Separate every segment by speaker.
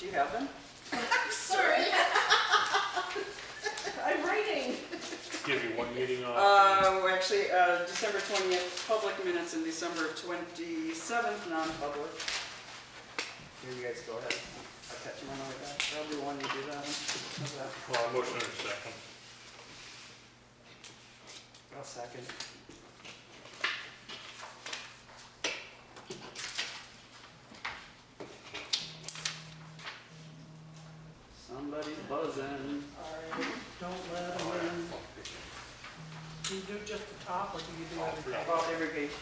Speaker 1: Do you have them?
Speaker 2: I'm sorry. I'm writing.
Speaker 3: Give you one meeting off.
Speaker 1: Actually, December 20th, public minutes, and December 27th, non-public. Here, you guys go ahead. I'll catch them on the way back. I'll do one, you do that one. How's that?
Speaker 3: Well, motion in a second.
Speaker 1: I'll second. Somebody's buzzing.
Speaker 2: Alright, don't let them in. Do you do just the top or do you do
Speaker 3: All
Speaker 2: everything?
Speaker 3: three.
Speaker 1: About every page.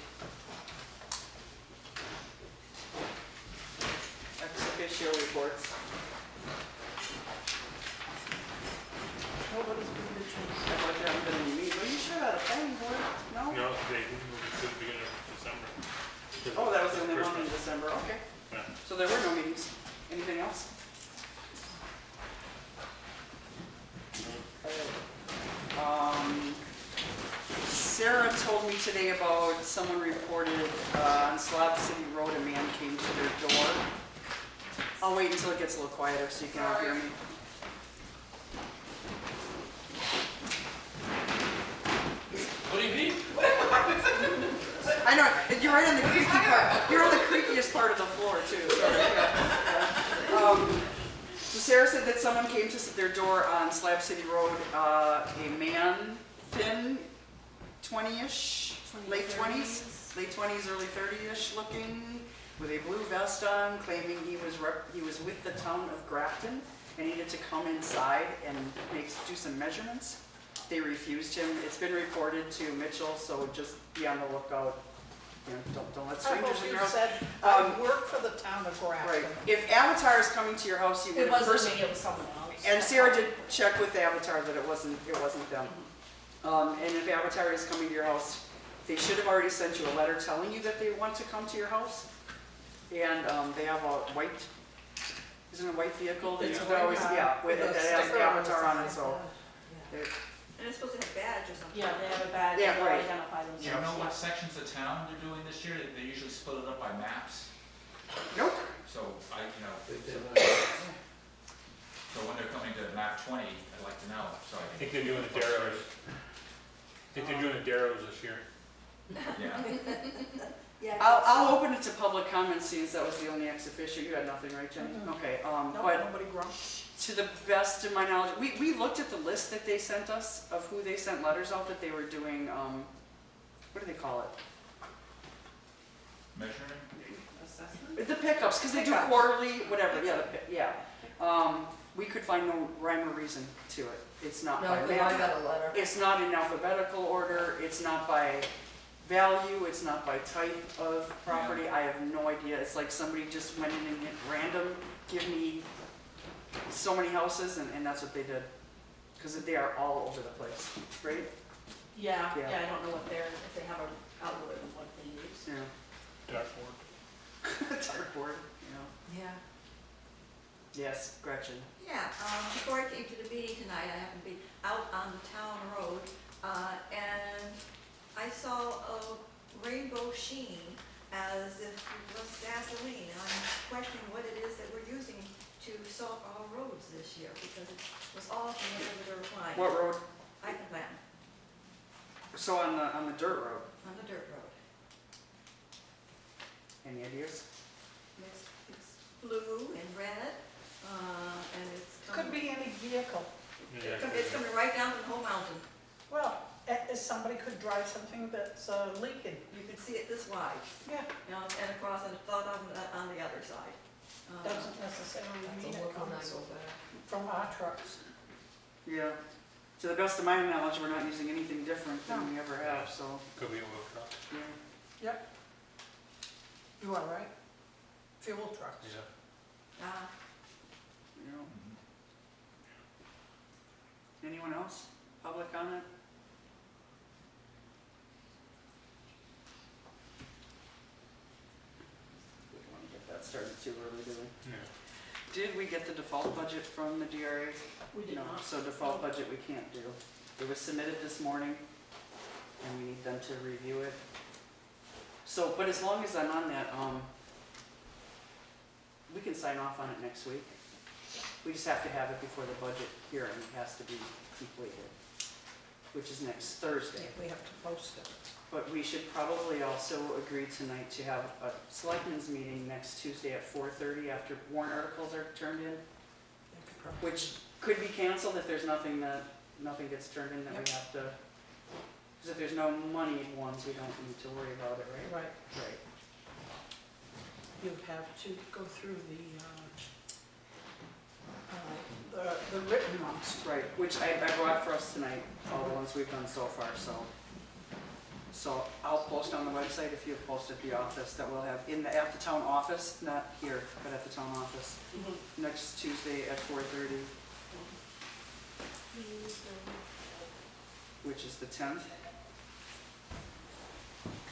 Speaker 1: Ex officio reports.
Speaker 2: Nobody's been to change.
Speaker 1: I thought you haven't been in the meeting. Are you sure about a planning board? No?
Speaker 3: No, they moved it to the beginning of December.
Speaker 1: Oh, that was the only one in
Speaker 3: Christmas.
Speaker 1: December. Okay.
Speaker 3: Yeah.
Speaker 1: So there were no meetings. Anything else? Sarah told me today about someone reported on Slab City Road, a man came to their door. I'll wait until it gets a little quieter so you can all hear me.
Speaker 4: What do you mean?
Speaker 1: I know, you're right on the creaky part. You're on the creakiest part of the floor too. Sorry. Yeah. So Sarah said that someone came to their door on Slab City Road, a man, thin, 20-ish, late 20s, early 30-ish looking, with a blue vest on, claiming he was with the town of Grafton and needed to come inside and do some measurements. They refused him. It's been reported to Mitchell, so just be on the lookout. You know, don't let
Speaker 2: I
Speaker 1: strangers
Speaker 2: hope
Speaker 1: in
Speaker 2: you
Speaker 1: your house.
Speaker 2: said, I work for the town of
Speaker 1: Right.
Speaker 2: Grafton.
Speaker 1: If Avatar is coming to your house, you would
Speaker 5: It
Speaker 1: have
Speaker 5: wasn't
Speaker 1: first.
Speaker 5: me, it was someone else.
Speaker 1: And Sarah did check with Avatar that it wasn't them. And if Avatar is coming to your house, they should have already sent you a letter telling you that they want to come to your house. And they have a white, isn't it a white vehicle?
Speaker 2: It's
Speaker 1: That
Speaker 2: a white
Speaker 1: always,
Speaker 2: car
Speaker 1: yeah,
Speaker 2: with a
Speaker 1: that has
Speaker 2: sticker on the
Speaker 1: Avatar on it,
Speaker 2: side.
Speaker 1: so.
Speaker 5: And it's supposed to have a badge or something.
Speaker 6: Yeah, they have a badge,
Speaker 1: Yeah,
Speaker 6: they'll
Speaker 1: right.
Speaker 6: identify
Speaker 4: Do
Speaker 6: themselves.
Speaker 4: you know what sections of town they're doing this year? They usually split it up by maps.
Speaker 1: Nope.
Speaker 4: So so when they're coming to map 20, I'd like to know, so
Speaker 3: I
Speaker 4: I
Speaker 3: think
Speaker 4: can.
Speaker 3: they're doing the Darrows. I think they're doing the Darrows this year.
Speaker 4: Yeah.
Speaker 5: Yeah.
Speaker 1: I'll open it to public comment since that was the only ex officio. You had nothing, right, Jenny?
Speaker 2: Mhm.
Speaker 1: Okay,
Speaker 2: No,
Speaker 1: but
Speaker 2: nobody grumped.
Speaker 1: to the best of my knowledge, we looked at the list that they sent us of who they sent letters out that they were doing, what do they call it?
Speaker 4: Measuring?
Speaker 5: Assessment?
Speaker 1: The pickups, because they do
Speaker 2: Pickup.
Speaker 1: quarterly, whatever, yeah. We could find no rhyme or reason to it. It's not by
Speaker 5: No,
Speaker 1: mail.
Speaker 5: I got a letter.
Speaker 1: It's not in alphabetical order, it's not by value, it's not by type of property, I have no idea. It's like somebody just went in and hit random, give me so many houses, and that's what they did. Because they are all over the place, right?
Speaker 6: Yeah,
Speaker 1: Yeah.
Speaker 6: yeah, I don't know if they have an algorithm, what they use.
Speaker 1: Yeah.
Speaker 3: Dartboard.
Speaker 1: Dartboard, you know.
Speaker 5: Yeah.
Speaker 1: Yes, Gretchen.
Speaker 5: Yeah, before I came to the meeting tonight, I happened to be out on the town road, and I saw a rainbow sheen as if it was gasoline, and I'm questioning what it is that we're using to salt our roads this year, because it was all from the river line.
Speaker 1: What road?
Speaker 5: I can plan,
Speaker 1: So on the dirt road.
Speaker 5: on the dirt road.
Speaker 1: Any ideas?
Speaker 5: It's blue and red, and it's
Speaker 2: Could
Speaker 5: coming,
Speaker 2: be any vehicle.
Speaker 5: it's coming right down the whole mountain.
Speaker 2: Well, somebody could drive something that's leaking.
Speaker 5: You could see it this wide,
Speaker 2: Yeah,
Speaker 5: you know, and across, and thought on the other side.
Speaker 2: doesn't necessarily mean it comes from our trucks.
Speaker 1: Yeah. To the best of my knowledge, we're not using anything different than we ever have, so,
Speaker 3: Could be a wheel truck.
Speaker 1: yeah.
Speaker 2: Yep. You are right. Fuel trucks.
Speaker 3: Yeah.
Speaker 1: You know. Anyone else? Public comment? We don't want to get that started too early, do we?
Speaker 3: Yeah.
Speaker 1: Did we get the default budget from the DRA?
Speaker 6: We did
Speaker 1: No,
Speaker 6: not.
Speaker 1: so default budget we can't do. It was submitted this morning, and we need them to review it. So, but as long as I'm on that, we can sign off on it next week. We just have to have it before the budget hearing has to be completed, which is next Thursday.
Speaker 2: We have to post it.
Speaker 1: But we should probably also agree tonight to have a selectmen's meeting next Tuesday at 4:30 after warrant articles are turned in,
Speaker 2: They could probably-
Speaker 1: which could be canceled if there's nothing gets turned in that we
Speaker 2: Yep.
Speaker 1: have to, because if there's no money ones, we don't need to worry about it, right?
Speaker 2: Right,
Speaker 1: Right.
Speaker 2: you have to go through the written ones.
Speaker 1: Right, which I brought for us tonight, all the ones we've done so far, so. So I'll post on the website if you post at the office that we'll have at the town office, not here, but at the town office, next Tuesday at 4:30, which is the 10th.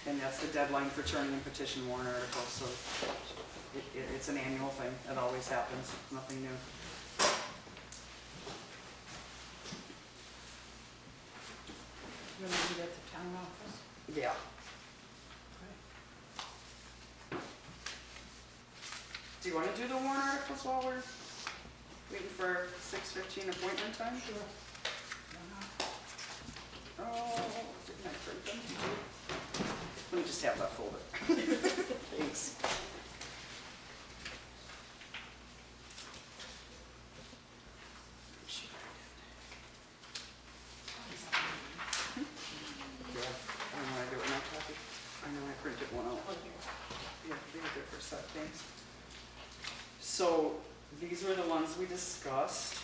Speaker 1: And that's the deadline for turning in petition warrant articles, so it's an annual thing, it always happens, nothing new.
Speaker 2: You're gonna meet at the town office?
Speaker 1: Yeah.
Speaker 2: Okay.
Speaker 1: Do you want to do the warrant articles while we're waiting for 6:15 appointment time?
Speaker 2: Sure. Why not?
Speaker 1: Oh, didn't I print them? Did you? Let me just have that folder. Thanks. Yeah, I know I do it in my copy. I know I printed one out. Yeah, leave it there for a sec, thanks. So, these were the ones we discussed.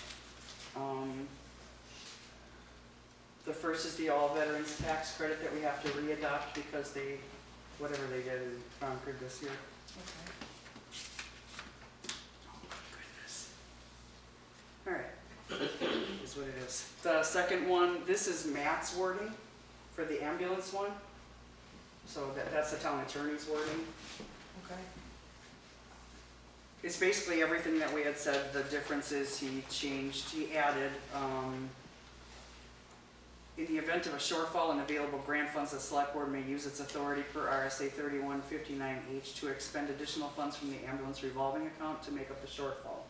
Speaker 1: The first is the all veterans tax credit that we have to readopt because whatever they did in Concord this year.
Speaker 2: Okay.
Speaker 1: Oh my goodness. All right, is what it is. The second one, this is Matt's wording for the ambulance one. So that's the town attorney's wording.
Speaker 2: Okay.
Speaker 1: It's basically everything that we had said. The difference is he added, in the event of a shortfall in available grant funds, the select board may use its authority per RSA 3159H to expend additional funds from the ambulance revolving account to make up the shortfall.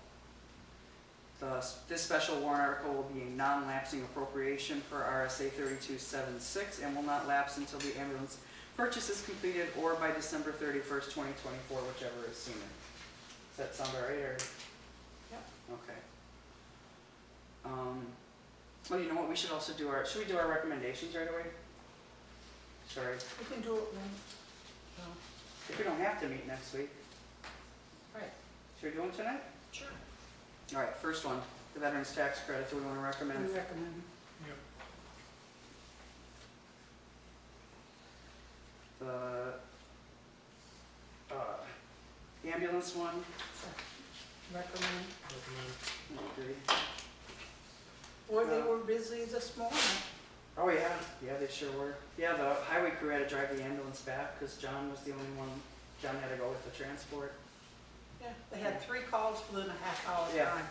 Speaker 1: This special warrant article will be a non-lapsing appropriation per RSA 3276 and will not lapse until the ambulance purchase is completed or by December 31st, 2024, whichever is sooner. Does that sound all right, or?
Speaker 2: Yep.
Speaker 1: Okay. Well, you know what, we should also should we do our recommendations right away? Sorry,
Speaker 2: We can do it when,
Speaker 1: if we don't have to meet next week,
Speaker 2: right,
Speaker 1: should we do them tonight?
Speaker 2: sure.
Speaker 1: All right, first one, the veterans tax credit, do we want to recommend?
Speaker 2: We recommend.
Speaker 1: The ambulance one,
Speaker 2: Recommend.
Speaker 1: I agree.
Speaker 2: Boy, they were busy this morning.
Speaker 1: Oh, yeah, they sure were. Yeah, the highway crew had to drive the ambulance back because John was the only one, John had to go with the transport.
Speaker 2: Yeah, they had 3 calls within a half-hour
Speaker 1: Yeah.
Speaker 2: time.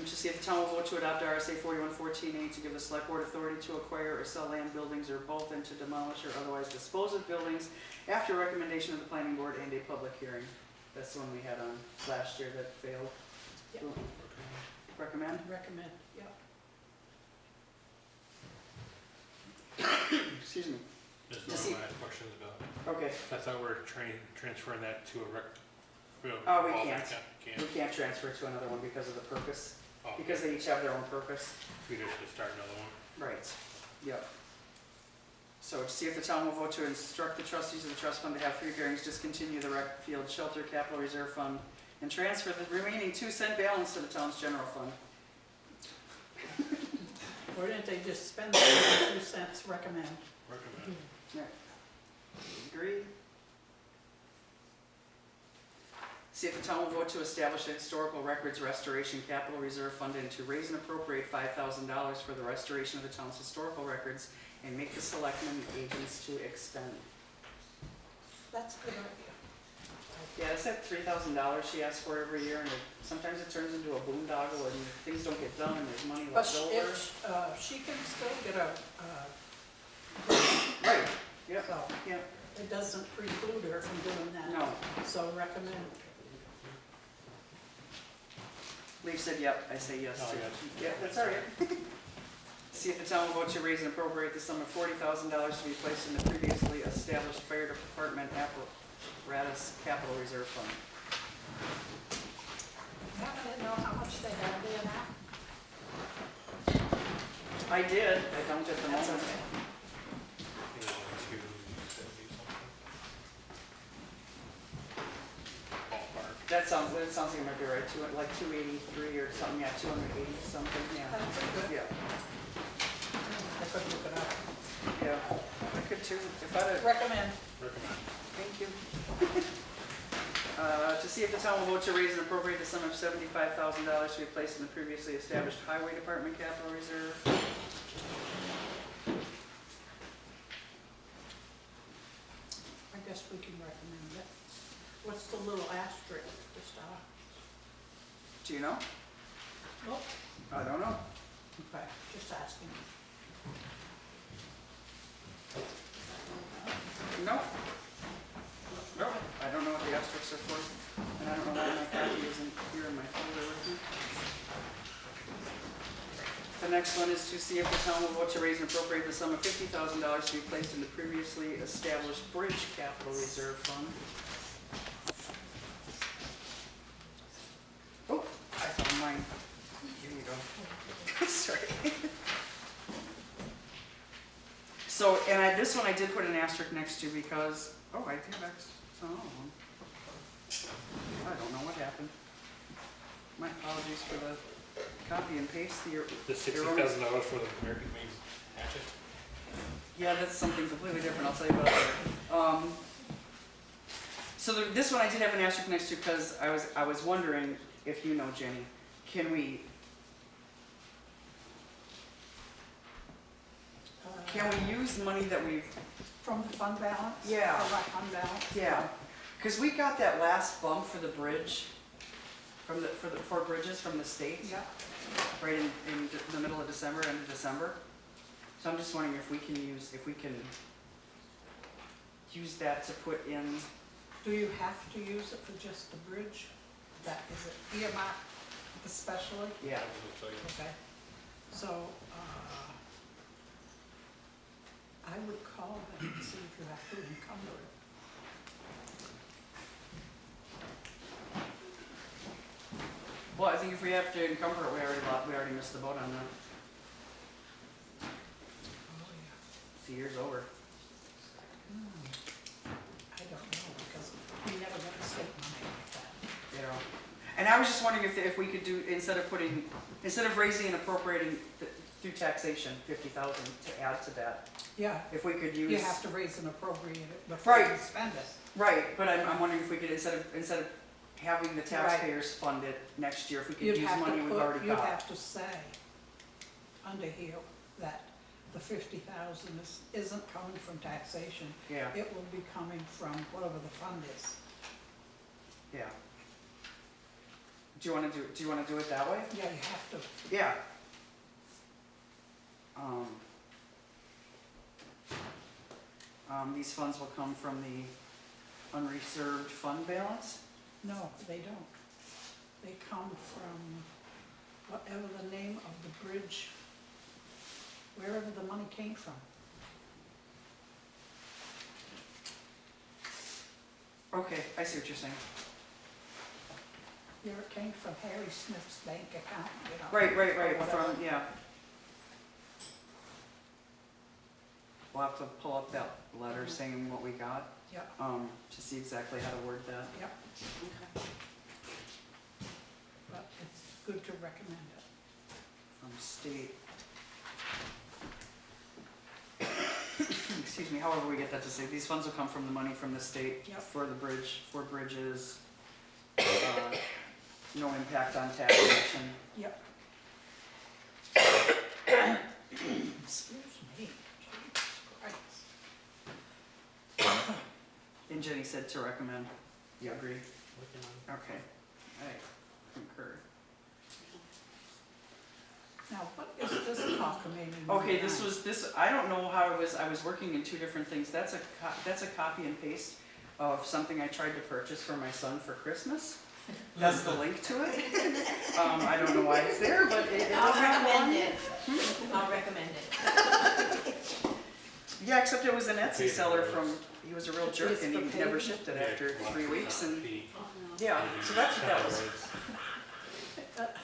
Speaker 1: To see if the town will vote to adopt RSA 4114A to give the select board authority to acquire or sell land, buildings, or both, and to demolish or otherwise dispose of buildings after recommendation of the planning board and a public hearing. That's the one we had on last year that failed.
Speaker 2: Yep.
Speaker 1: Recommend?
Speaker 2: Recommend, yeah.
Speaker 1: Excuse me.
Speaker 3: There's
Speaker 1: To see-
Speaker 3: no questions about it.
Speaker 1: Okay,
Speaker 3: I thought we were transferring that to a
Speaker 1: Oh, we can't.
Speaker 3: Can't.
Speaker 1: we can't transfer to another one because of the purpose,
Speaker 3: Oh,
Speaker 1: because they each have their own purpose.
Speaker 3: we just should start another one.
Speaker 1: Right, yep. So to see if the town will vote to instruct the trustees of the trust fund to have 3 hearings, discontinue the rec field shelter capital reserve fund, and transfer the remaining 2-cent balance to the town's general fund.
Speaker 2: Or didn't they just spend the 2 cents? Recommend.
Speaker 3: Recommend.
Speaker 1: Agreed? See if the town will vote to establish a historical records restoration capital reserve fund and to raise and appropriate $5,000 for the restoration of the town's historical records and make the selectmen agents to expend.
Speaker 2: That's a good idea.
Speaker 1: Yeah, it's that $3,000 she asks for every year, and sometimes it turns into a boondoggle and things don't get done and there's money
Speaker 2: But
Speaker 1: left over.
Speaker 2: she can still get a,
Speaker 1: Right, yeah,
Speaker 2: so
Speaker 1: yeah,
Speaker 2: it doesn't preclude her from doing that.
Speaker 1: no.
Speaker 2: So recommend.
Speaker 1: Leaf said yep, I say yes
Speaker 3: Oh,
Speaker 1: too.
Speaker 3: yes.
Speaker 1: Yeah, that's all right. See if the town will vote to raise and appropriate the sum of $40,000 to be placed in the previously established fire department apparatus capital reserve fund.
Speaker 6: I didn't know how much they had there now.
Speaker 1: I did, I don't at the
Speaker 6: That's
Speaker 1: moment.
Speaker 6: okay.
Speaker 3: It was like 270 something. Ballpark.
Speaker 1: That sounds like it might be right, like 283 or something, yeah, 280 something, yeah.
Speaker 6: That's pretty good.
Speaker 1: Yeah,
Speaker 6: I could look it up.
Speaker 1: yeah, I could too, if I'd have,
Speaker 6: Recommend.
Speaker 3: Recommend.
Speaker 1: thank you. To see if the town will vote to raise and appropriate the sum of $75,000 to be placed in the previously established highway department capital reserve.
Speaker 2: I guess we can recommend it. What's the little asterisk to start?
Speaker 1: Do you know?
Speaker 2: Nope.
Speaker 1: I don't know.
Speaker 2: Okay, just asking.
Speaker 1: No. No, I don't know what the asterisks are for, and I don't know why my copy isn't here in my folder with me. The next one is to see if the town will vote to raise and appropriate the sum of $50,000 to be placed in the previously established bridge capital reserve fund. Oh, I found mine. Here you go. Sorry. So, and this one I did put an asterisk next to because, oh, I did X. So, I don't know what happened. My apologies for the copy and paste.
Speaker 3: The $60,000 for the American made hatchet.
Speaker 1: Yeah, that's something completely different. I'll tell you about that. So this one I did have an asterisk next to because I was wondering if you know, Jenny, can we use money that we've
Speaker 2: From the fund balance?
Speaker 1: Yeah.
Speaker 2: From our fund balance?
Speaker 1: Yeah, because we got that last bump for the bridge, for bridges from the state,
Speaker 2: Yeah.
Speaker 1: right in the middle of December, end of December. So I'm just wondering if we can use that to put in.
Speaker 2: Do you have to use it for just the bridge? That, is it earmarked especially?
Speaker 1: Yeah.
Speaker 2: Okay. So, I would call them and see if you have to encumber it.
Speaker 1: Well, I think if we have to encumber it, we already missed the boat on that.
Speaker 2: Oh, yeah.
Speaker 1: The year's over.
Speaker 2: I don't know, because we never got a state money like that.
Speaker 1: You know, and I was just wondering if we could do, instead of raising and appropriating through taxation, 50,000 to add to that,
Speaker 2: Yeah,
Speaker 1: if we could use.
Speaker 2: you have to raise and appropriate it before
Speaker 1: Right.
Speaker 2: you spend it.
Speaker 1: Right, but I'm wondering if we could, instead of having the taxpayers fund it next year, if we could
Speaker 2: You'd
Speaker 1: use
Speaker 2: have to
Speaker 1: money we've
Speaker 2: put,
Speaker 1: already
Speaker 2: you'd
Speaker 1: got.
Speaker 2: have to say under here that the 50,000 isn't coming from taxation.
Speaker 1: Yeah,
Speaker 2: It will be coming from whatever the fund is.
Speaker 1: yeah. Do you wanna do it that way?
Speaker 2: Yeah, you have to.
Speaker 1: Yeah. These funds will come from the unreserved fund balance?
Speaker 2: No, they don't. They come from whatever the name of the bridge, wherever the money came from.
Speaker 1: Okay, I see what you're saying.
Speaker 2: Here it came from Harry Smith's bank account, you know.
Speaker 1: Right,
Speaker 2: or whatever.
Speaker 1: from, yeah. We'll have to pull up that letter saying what we got,
Speaker 2: Yeah,
Speaker 1: to see exactly how to word that.
Speaker 2: yeah,
Speaker 1: Okay.
Speaker 2: but it's good to recommend it.
Speaker 1: From state. Excuse me, however we get that to say, these funds will come from the money from the state
Speaker 2: Yep.
Speaker 1: for the bridge, for bridges. No impact on taxation.
Speaker 2: Yep. Excuse me, Jesus Christ.
Speaker 1: And Jenny said to recommend. You agree?
Speaker 3: Working on it.
Speaker 1: Okay, I concur.
Speaker 2: Now, what is this cockamamie?
Speaker 1: Okay,
Speaker 2: moving on?
Speaker 1: I don't know how I was working in two different things. That's a copy and paste of something I tried to purchase for my son for Christmas. That's the link to it. I don't know why it's there, but it
Speaker 6: I'll
Speaker 1: does have one.
Speaker 6: recommend it. I'll recommend it.
Speaker 1: Yeah, except it was an Etsy
Speaker 3: Paving
Speaker 1: seller
Speaker 3: roads.
Speaker 1: from, he was a real jerk
Speaker 2: It's
Speaker 1: and
Speaker 2: for
Speaker 1: he never
Speaker 2: paving?
Speaker 1: shipped it
Speaker 3: Yeah,
Speaker 1: after
Speaker 3: well,
Speaker 1: 3 weeks and,
Speaker 3: the-
Speaker 1: yeah, so that's what that was.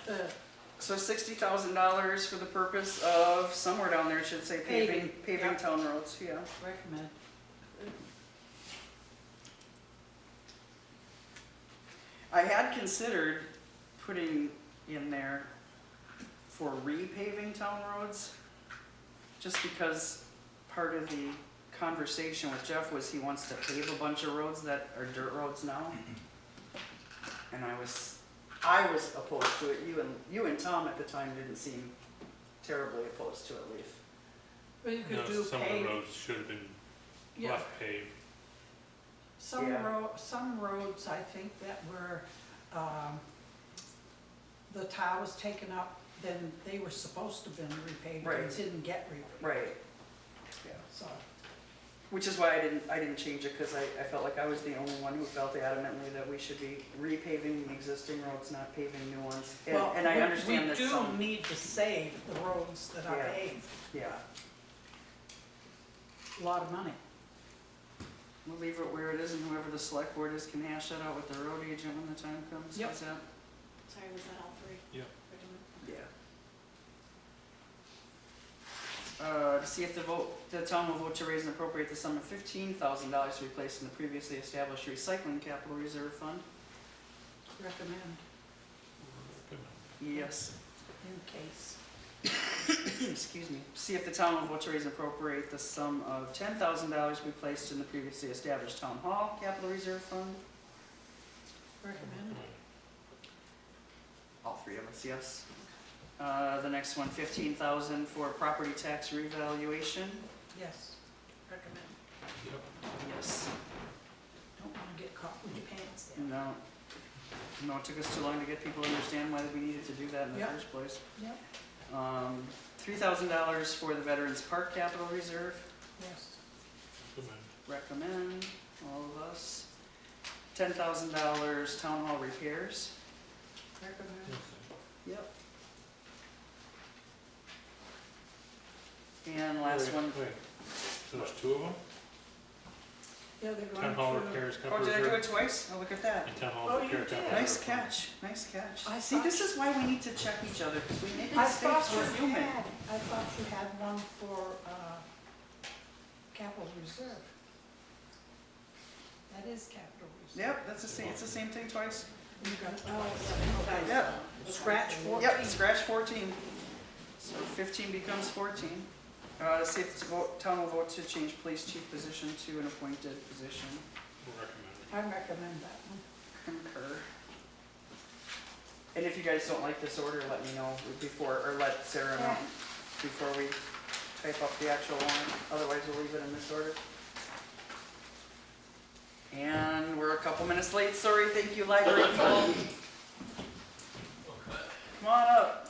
Speaker 3: roads.
Speaker 1: So $60,000 for the purpose of, somewhere down there it should say paving
Speaker 2: Yep.
Speaker 1: town roads, yeah.
Speaker 2: Recommend.
Speaker 1: I had considered putting in there for repaving town roads, just because part of the conversation with Jeff was he wants to pave a bunch of roads that are dirt roads now. And I was opposed to it. You and Tom at the time didn't seem terribly opposed to it, Leaf.
Speaker 2: Well, you
Speaker 3: No,
Speaker 2: could do
Speaker 3: some of the
Speaker 2: pave,
Speaker 3: roads should have been
Speaker 2: yeah,
Speaker 3: left paved.
Speaker 1: Yeah.
Speaker 2: some roads, I think that were, the tile was taken up, then they were supposed to have been repaved,
Speaker 1: Right.
Speaker 2: and didn't get repaved,
Speaker 1: Right. Yeah.
Speaker 2: so.
Speaker 1: Which is why I didn't change it, because I felt like I was the only one who felt adamantly that we should be repaving the existing roads, not paving new ones. And I understand that
Speaker 2: We
Speaker 1: some,
Speaker 2: do need to save the roads that are
Speaker 1: Yeah.
Speaker 2: paved,
Speaker 1: yeah,
Speaker 2: a lot of money.
Speaker 1: we'll leave it where it is, and whoever the select board is can hash that out with the road agent when the time comes.
Speaker 2: Yep.
Speaker 1: How's that?
Speaker 6: Sorry, was that all three?
Speaker 3: Yep.
Speaker 1: Yeah. To see if the town will vote to raise and appropriate the sum of $15,000 to be placed in the previously established recycling capital reserve fund.
Speaker 2: Recommend,
Speaker 1: Yes.
Speaker 2: in case.
Speaker 1: Excuse me. See if the town will vote to raise and appropriate the sum of $10,000 to be placed in the previously established town hall capital reserve fund.
Speaker 2: Recommend,
Speaker 1: All three of us, yes. The next one, $15,000 for property tax revaluation.
Speaker 2: yes, recommend.
Speaker 1: Yes.
Speaker 2: Don't wanna get caught with your pants down.
Speaker 1: No. No, it took us too long to get people to understand why we needed to do that in the
Speaker 2: Yep.
Speaker 1: first place.
Speaker 2: Yep,
Speaker 1: $3,000 for the Veterans Park Capital Reserve.
Speaker 2: yes,
Speaker 1: Recommend, all of us. $10,000 Town Hall repairs.
Speaker 2: recommend.
Speaker 1: Yep. And last one,
Speaker 3: Wait, so there's two of them?
Speaker 2: Yeah, they're
Speaker 3: Town
Speaker 2: going
Speaker 3: hall
Speaker 2: for,
Speaker 3: repairs,
Speaker 1: oh,
Speaker 3: capital
Speaker 1: did I do it
Speaker 3: reserve,
Speaker 1: twice? Oh, look at that.
Speaker 3: and town hall
Speaker 2: Oh, you
Speaker 3: repair,
Speaker 2: did.
Speaker 3: capital
Speaker 1: Nice
Speaker 3: reserve.
Speaker 1: catch, nice catch.
Speaker 2: I
Speaker 1: See,
Speaker 2: thought-
Speaker 1: this is why we need to check each other, because we make
Speaker 2: I
Speaker 1: mistakes,
Speaker 2: thought
Speaker 1: we're
Speaker 2: you
Speaker 1: human.
Speaker 2: had, I thought you had one for, capital reserve. That is capital reserve.
Speaker 1: Yep, that's the same, it's the same thing twice.
Speaker 2: You got, okay.
Speaker 1: Yep.
Speaker 2: Scratch 14.
Speaker 1: Yep, scratch 14. So 15 becomes 14. To see if the town will vote to change police chief position to an appointed position.
Speaker 3: Recommended.
Speaker 2: I recommend that one.
Speaker 1: Concur. And if you guys don't like this order, let me know before, or let Sarah know before we type up the actual warrant. Otherwise, we'll leave it in this order. And we're a couple minutes late, sorry, thank you, library people. Come on up.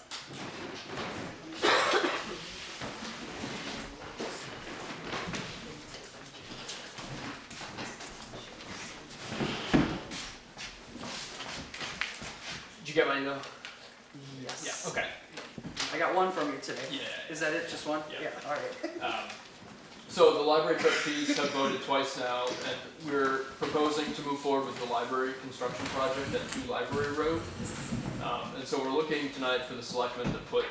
Speaker 7: Did you get my email?
Speaker 1: Yes.
Speaker 7: Yeah, okay.
Speaker 1: I got one from you today.
Speaker 7: Yeah.
Speaker 1: Is that it, just one?
Speaker 7: Yeah.
Speaker 1: All right.
Speaker 7: So the library trustees have voted twice now, and we're proposing to move forward with the library construction project at 2 Library Road. And so we're looking tonight for the selectmen to put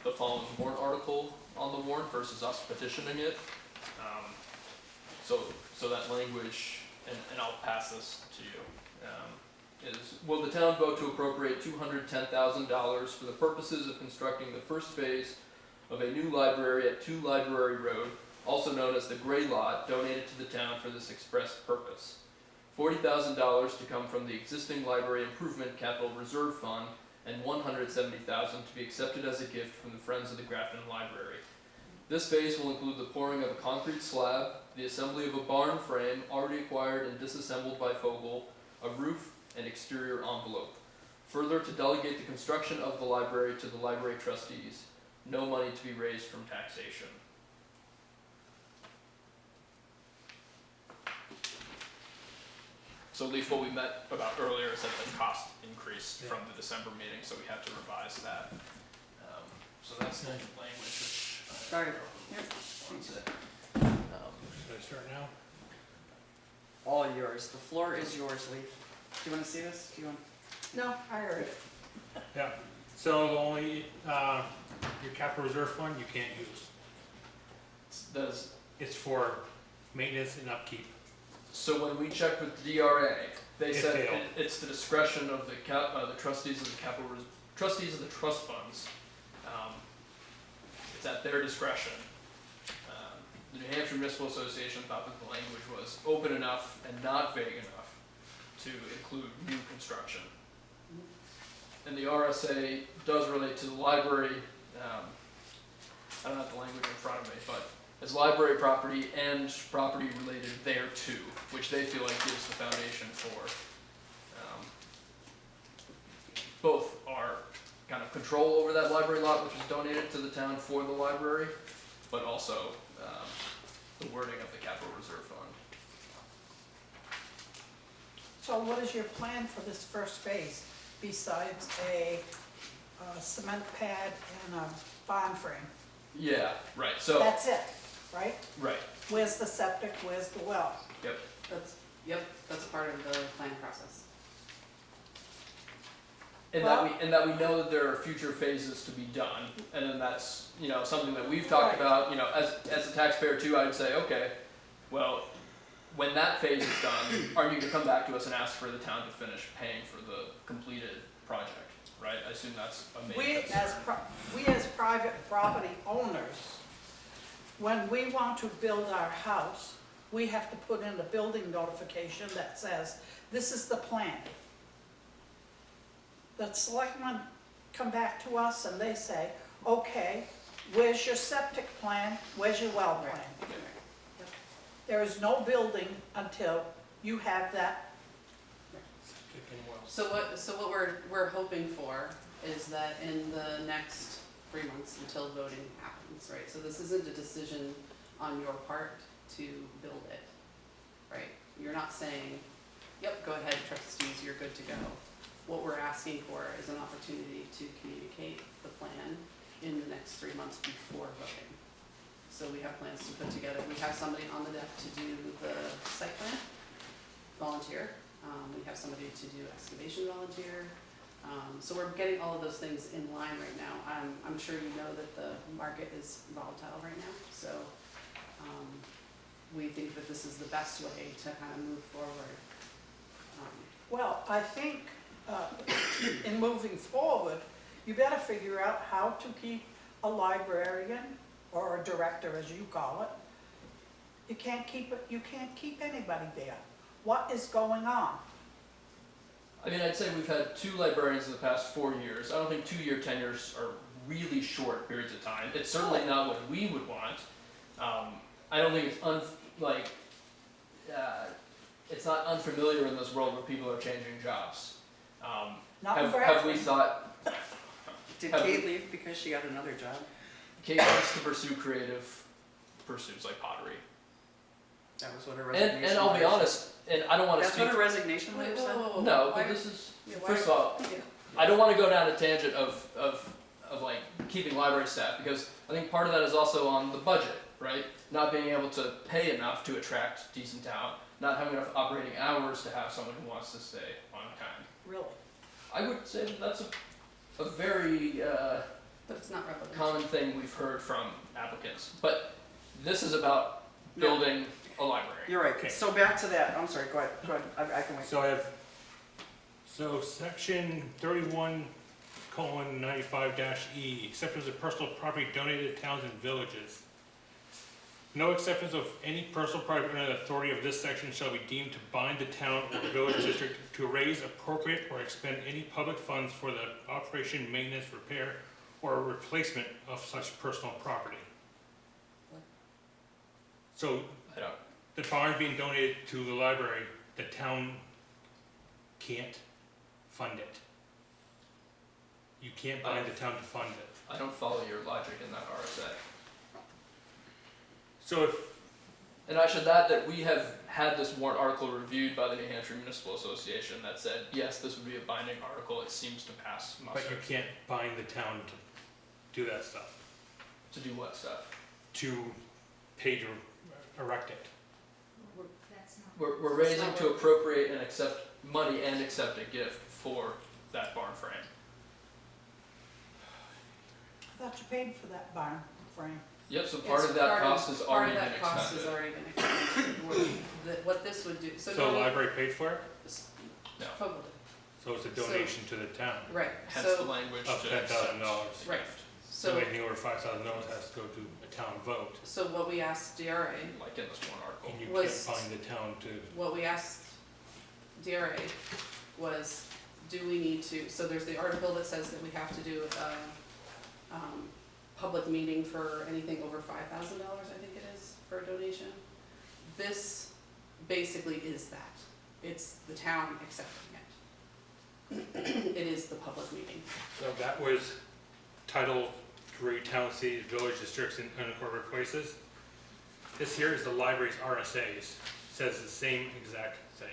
Speaker 7: the following warrant article on the warrant versus us petitioning it. So that language, and I'll pass this to you, is, will the town vote to appropriate $210,000 for the purposes of constructing the first phase of a new library at 2 Library Road, also known as the Gray Lot, donated to the town for this express purpose. $40,000 to come from the existing library improvement capital reserve fund, and $170,000 to be accepted as a gift from the Friends of the Grafton Library. This phase will include the pouring of a concrete slab, the assembly of a barn frame already acquired and disassembled by Fogel, a roof, and exterior envelope. Further, to delegate the construction of the library to the library trustees. No money to be raised from taxation. So at least what we met about earlier is that the cost increased from the December meeting, so we had to revise that. So that's the language which.
Speaker 1: Sorry.
Speaker 7: One sec.
Speaker 3: Should I start now?
Speaker 1: All yours. The floor is yours, Leaf. Do you want to see this? Do you want?
Speaker 2: No, I heard it.
Speaker 3: Yeah, so the only, your capital reserve fund you can't use.
Speaker 7: Does,
Speaker 3: It's for maintenance and upkeep.
Speaker 7: so when we checked with the DRA, they
Speaker 3: It
Speaker 7: said
Speaker 3: failed.
Speaker 7: it's the discretion of the trustees of the trustees of the trust funds. It's at their discretion. The New Hampshire Municipal Association thought that the language was open enough and not vague enough to include new construction. And the RSA does relate to the library, I don't have the language in front of me, but as library property and property related thereto, which they feel like gives the foundation for, both our kind of control over that library lot, which was donated to the town for the library, but also, the wording of the capital reserve fund.
Speaker 2: So what is your plan for this first phase, besides a cement pad and a bond frame?
Speaker 7: Yeah, right, so,
Speaker 2: That's it, right?
Speaker 7: right,
Speaker 2: Where's the septic, where's the well?
Speaker 8: That's part of the planning process.
Speaker 7: and that we know that there are future phases to be done, and then that's, something that we've talked
Speaker 2: Right.
Speaker 7: about, as a taxpayer too, I'd say, okay, well, when that phase is done, are you gonna come back to us and ask for the town to finish paying for the completed project, right? I assume that's a main
Speaker 2: We
Speaker 7: concern.
Speaker 2: as private property owners, when we want to build our house, we have to put in a building notification that says, this is the plan. The selectmen come back to us and they say, okay, where's your septic plan, where's your well plan? There is no building until you have that.
Speaker 8: So what we're hoping for is that in the next 3 months until voting happens, right? So this isn't a decision on your part to build it, right? You're not saying, yep, go ahead, trustees, you're good to go. What we're asking for is an opportunity to communicate the plan in the next 3 months before voting. So we have plans to put together, we have somebody on the deck to do the site plan, volunteer. We have somebody to do excavation, volunteer. So we're getting all of those things in line right now. I'm sure you know that the market is volatile right now, so we think that this is the best way to kind of move forward.
Speaker 2: Well, I think in moving forward, you better figure out how to keep a librarian or a director, as you call it. You can't keep anybody there. What is going on?
Speaker 7: I mean, I'd say we've had 2 librarians in the past 4 years. I don't think 2-year tenures are really short periods of time. It's certainly not what we would want. I don't think it's it's not unfamiliar in this world where people are changing jobs.
Speaker 2: Not in
Speaker 7: Have we
Speaker 2: Grafton.
Speaker 7: thought,
Speaker 1: Did
Speaker 7: Have
Speaker 1: Kate
Speaker 7: we-
Speaker 1: leave because she got another job?
Speaker 7: Kate wants to pursue creative pursuits like pottery.
Speaker 1: That was what her resignation.
Speaker 7: And I'll be
Speaker 1: letter said.
Speaker 7: honest, and I don't want to
Speaker 1: That's
Speaker 7: speak.
Speaker 1: what her resignation letter said?
Speaker 7: No, but this is,
Speaker 8: Yeah, why-
Speaker 7: first of all, I don't want to go down a tangent of like keeping library staff, because I think part of that is also on the budget, right? Not being able to pay enough to attract decent talent, not having enough operating hours to have someone who wants to stay on time.
Speaker 2: Really?
Speaker 7: I would say that that's a very
Speaker 8: But it's not relevant.
Speaker 7: common thing we've heard from applicants. But this is about building a library.
Speaker 1: You're right.
Speaker 3: Okay.
Speaker 1: So back to that. I'm sorry, go ahead. I can wait.
Speaker 3: So section 31:95-E, acceptance of personal property donated to towns and villages. No acceptance of any personal property under the authority of this section shall be deemed to bind the town or village district to raise, appropriate, or expend any public funds for the operation, maintenance, repair, or replacement of such personal property. So
Speaker 7: I don't.
Speaker 3: the barn being donated to the library, the town can't fund it. You can't bind the town to fund it.
Speaker 7: I don't follow your logic in that RSA.
Speaker 3: So if
Speaker 7: And I should add that we have had this warrant article reviewed by the New Hampshire Municipal Association that said, yes, this would be a binding article, it seems to pass muster.
Speaker 3: But you can't bind the town to do that stuff,
Speaker 7: To do what stuff?
Speaker 3: to pay to erect it.
Speaker 6: That's not.
Speaker 7: We're raising to appropriate and accept money and accept a gift for that barn frame.
Speaker 2: I thought you paid for that barn frame.
Speaker 7: Yep, so part
Speaker 8: It's
Speaker 7: of that cost has already been
Speaker 8: Part of that cost has
Speaker 7: expended.
Speaker 8: already been expended. What this would do, so
Speaker 3: So the
Speaker 8: normally,
Speaker 3: library paid for it,
Speaker 7: No,
Speaker 8: totally,
Speaker 3: so it's a donation to the town
Speaker 8: right,
Speaker 7: hence the
Speaker 8: so,
Speaker 7: language
Speaker 3: of
Speaker 7: to
Speaker 3: $10,000.
Speaker 8: right,
Speaker 3: So
Speaker 8: so,
Speaker 3: anything over $5,000 has to go to a town vote,
Speaker 8: so what we asked DRA,
Speaker 7: like in this warrant article.
Speaker 3: and you
Speaker 8: Was-
Speaker 3: can't bind the town to,
Speaker 8: what we asked DRA was, do we need to, so there's the article that says that we have to do a, public meeting for anything over $5,000, I think it is, for a donation. This basically is that, it's the town accepting it. It is the public meeting.
Speaker 3: so that was Title III Town, Cities, Village Districts, and Unincorporated Places. This here is the library's RSA's, says the same exact thing.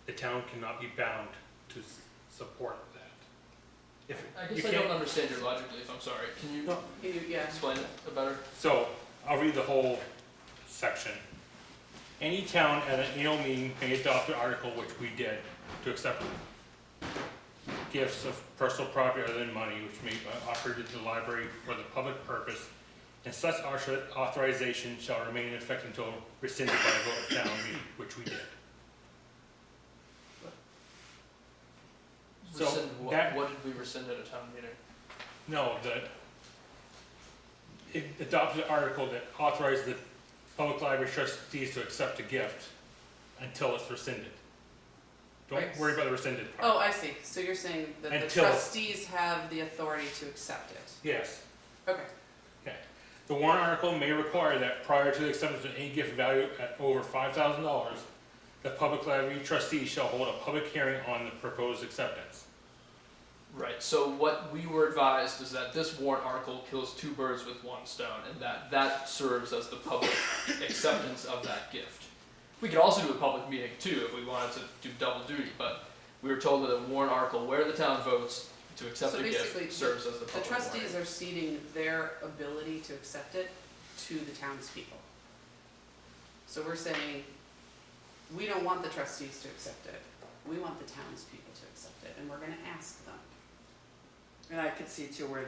Speaker 3: The town cannot be bound to support that. If
Speaker 7: I
Speaker 3: you
Speaker 7: guess I
Speaker 3: can't-
Speaker 7: don't understand your logic, Leaf, I'm sorry. Can you
Speaker 8: Can you, yeah,
Speaker 7: explain it better?
Speaker 3: So, I'll read the whole section. Any town at an annual meeting may adopt an article, which we did, to accept gifts of personal property other than money, which may be offered to the library for the public purpose, and such authorization shall remain in effect until rescinded by a vote of town meeting, which we did. So,
Speaker 7: Rescind what?
Speaker 3: that-
Speaker 7: What did we rescind at a town meeting?
Speaker 3: No, it adopted an article that authorized the public library trustees to accept a gift until it's rescinded. Don't
Speaker 8: Right.
Speaker 3: worry about the rescinded
Speaker 8: oh,
Speaker 3: part.
Speaker 8: I see, so you're saying that the
Speaker 3: Until-
Speaker 8: trustees have the authority to accept it,
Speaker 3: Yes.
Speaker 8: okay.
Speaker 3: The warrant article may require that prior to the acceptance of any gift valued at over $5,000, the public library trustees shall hold a public hearing on the proposed acceptance.
Speaker 7: Right, so what we were advised is that this warrant article kills two birds with one stone, and that serves as the public acceptance of that gift. We could also do a public meeting too, if we wanted to do double duty, but we were told that a warrant article where the town votes to accept
Speaker 8: So
Speaker 7: a
Speaker 8: basically,
Speaker 7: gift serves as the
Speaker 8: The
Speaker 7: public
Speaker 8: trustees
Speaker 7: warning.
Speaker 8: are ceding their ability to accept it to the townspeople. So we're saying, we don't want the trustees to accept it, we want the townspeople to accept it, and we're gonna ask them.
Speaker 1: And I could see too where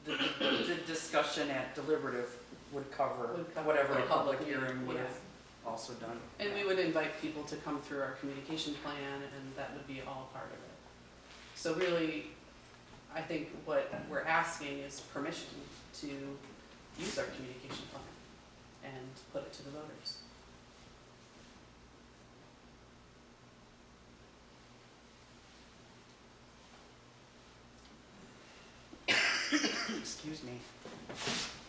Speaker 1: the discussion at deliberative would cover
Speaker 8: Would cover
Speaker 1: whatever
Speaker 8: the
Speaker 1: a public
Speaker 8: public
Speaker 1: hearing would
Speaker 8: yeah.
Speaker 1: have also done.
Speaker 8: And we would invite people to come through our communication plan, and that would be all part of it. So really, I think what we're asking is permission to use our communication plan and put it to the voters.
Speaker 1: Excuse me.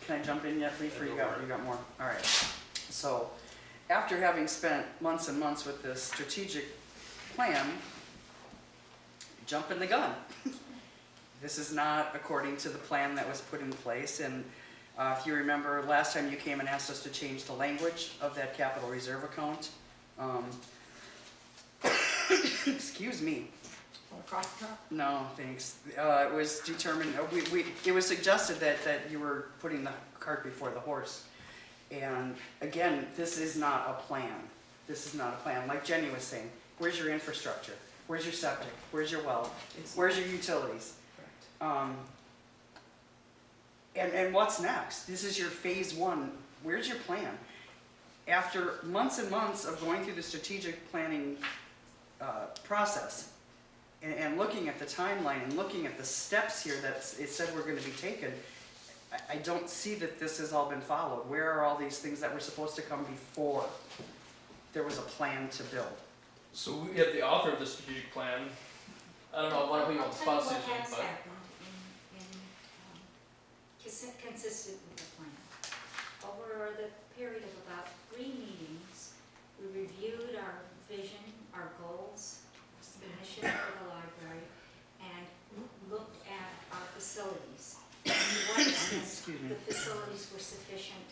Speaker 1: Can I jump in yet, Leaf, or you got more? All right. So, after having spent months and months with this strategic plan, jumping the gun. This is not according to the plan that was put in place, and if you remember, last time you came and asked us to change the language of that capital reserve account. Excuse me. No, thanks. It was determined, it was suggested that you were putting the cart before the horse. And again, this is not a plan. This is not a plan. Like Jenny was saying, where's your infrastructure? Where's your septic? Where's your well?
Speaker 8: It's
Speaker 1: Where's your utilities?
Speaker 8: correct.
Speaker 1: And what's next? This is your phase one. Where's your plan? After months and months of going through the strategic planning process and looking at the timeline and looking at the steps here that it said were going to be taken, I don't see that this has all been followed. Where are all these things that were supposed to come before there was a plan to build?
Speaker 7: So we have the author of the strategic plan. I don't know, why don't we on the spot, Susan,
Speaker 6: I'll tell you what has
Speaker 7: but
Speaker 6: happened consistent with the plan. Over the period of about 3 meetings, we reviewed our vision, our goals, the mission for the library, and looked at our facilities. And we wondered if
Speaker 1: Excuse me.
Speaker 6: the facilities were sufficient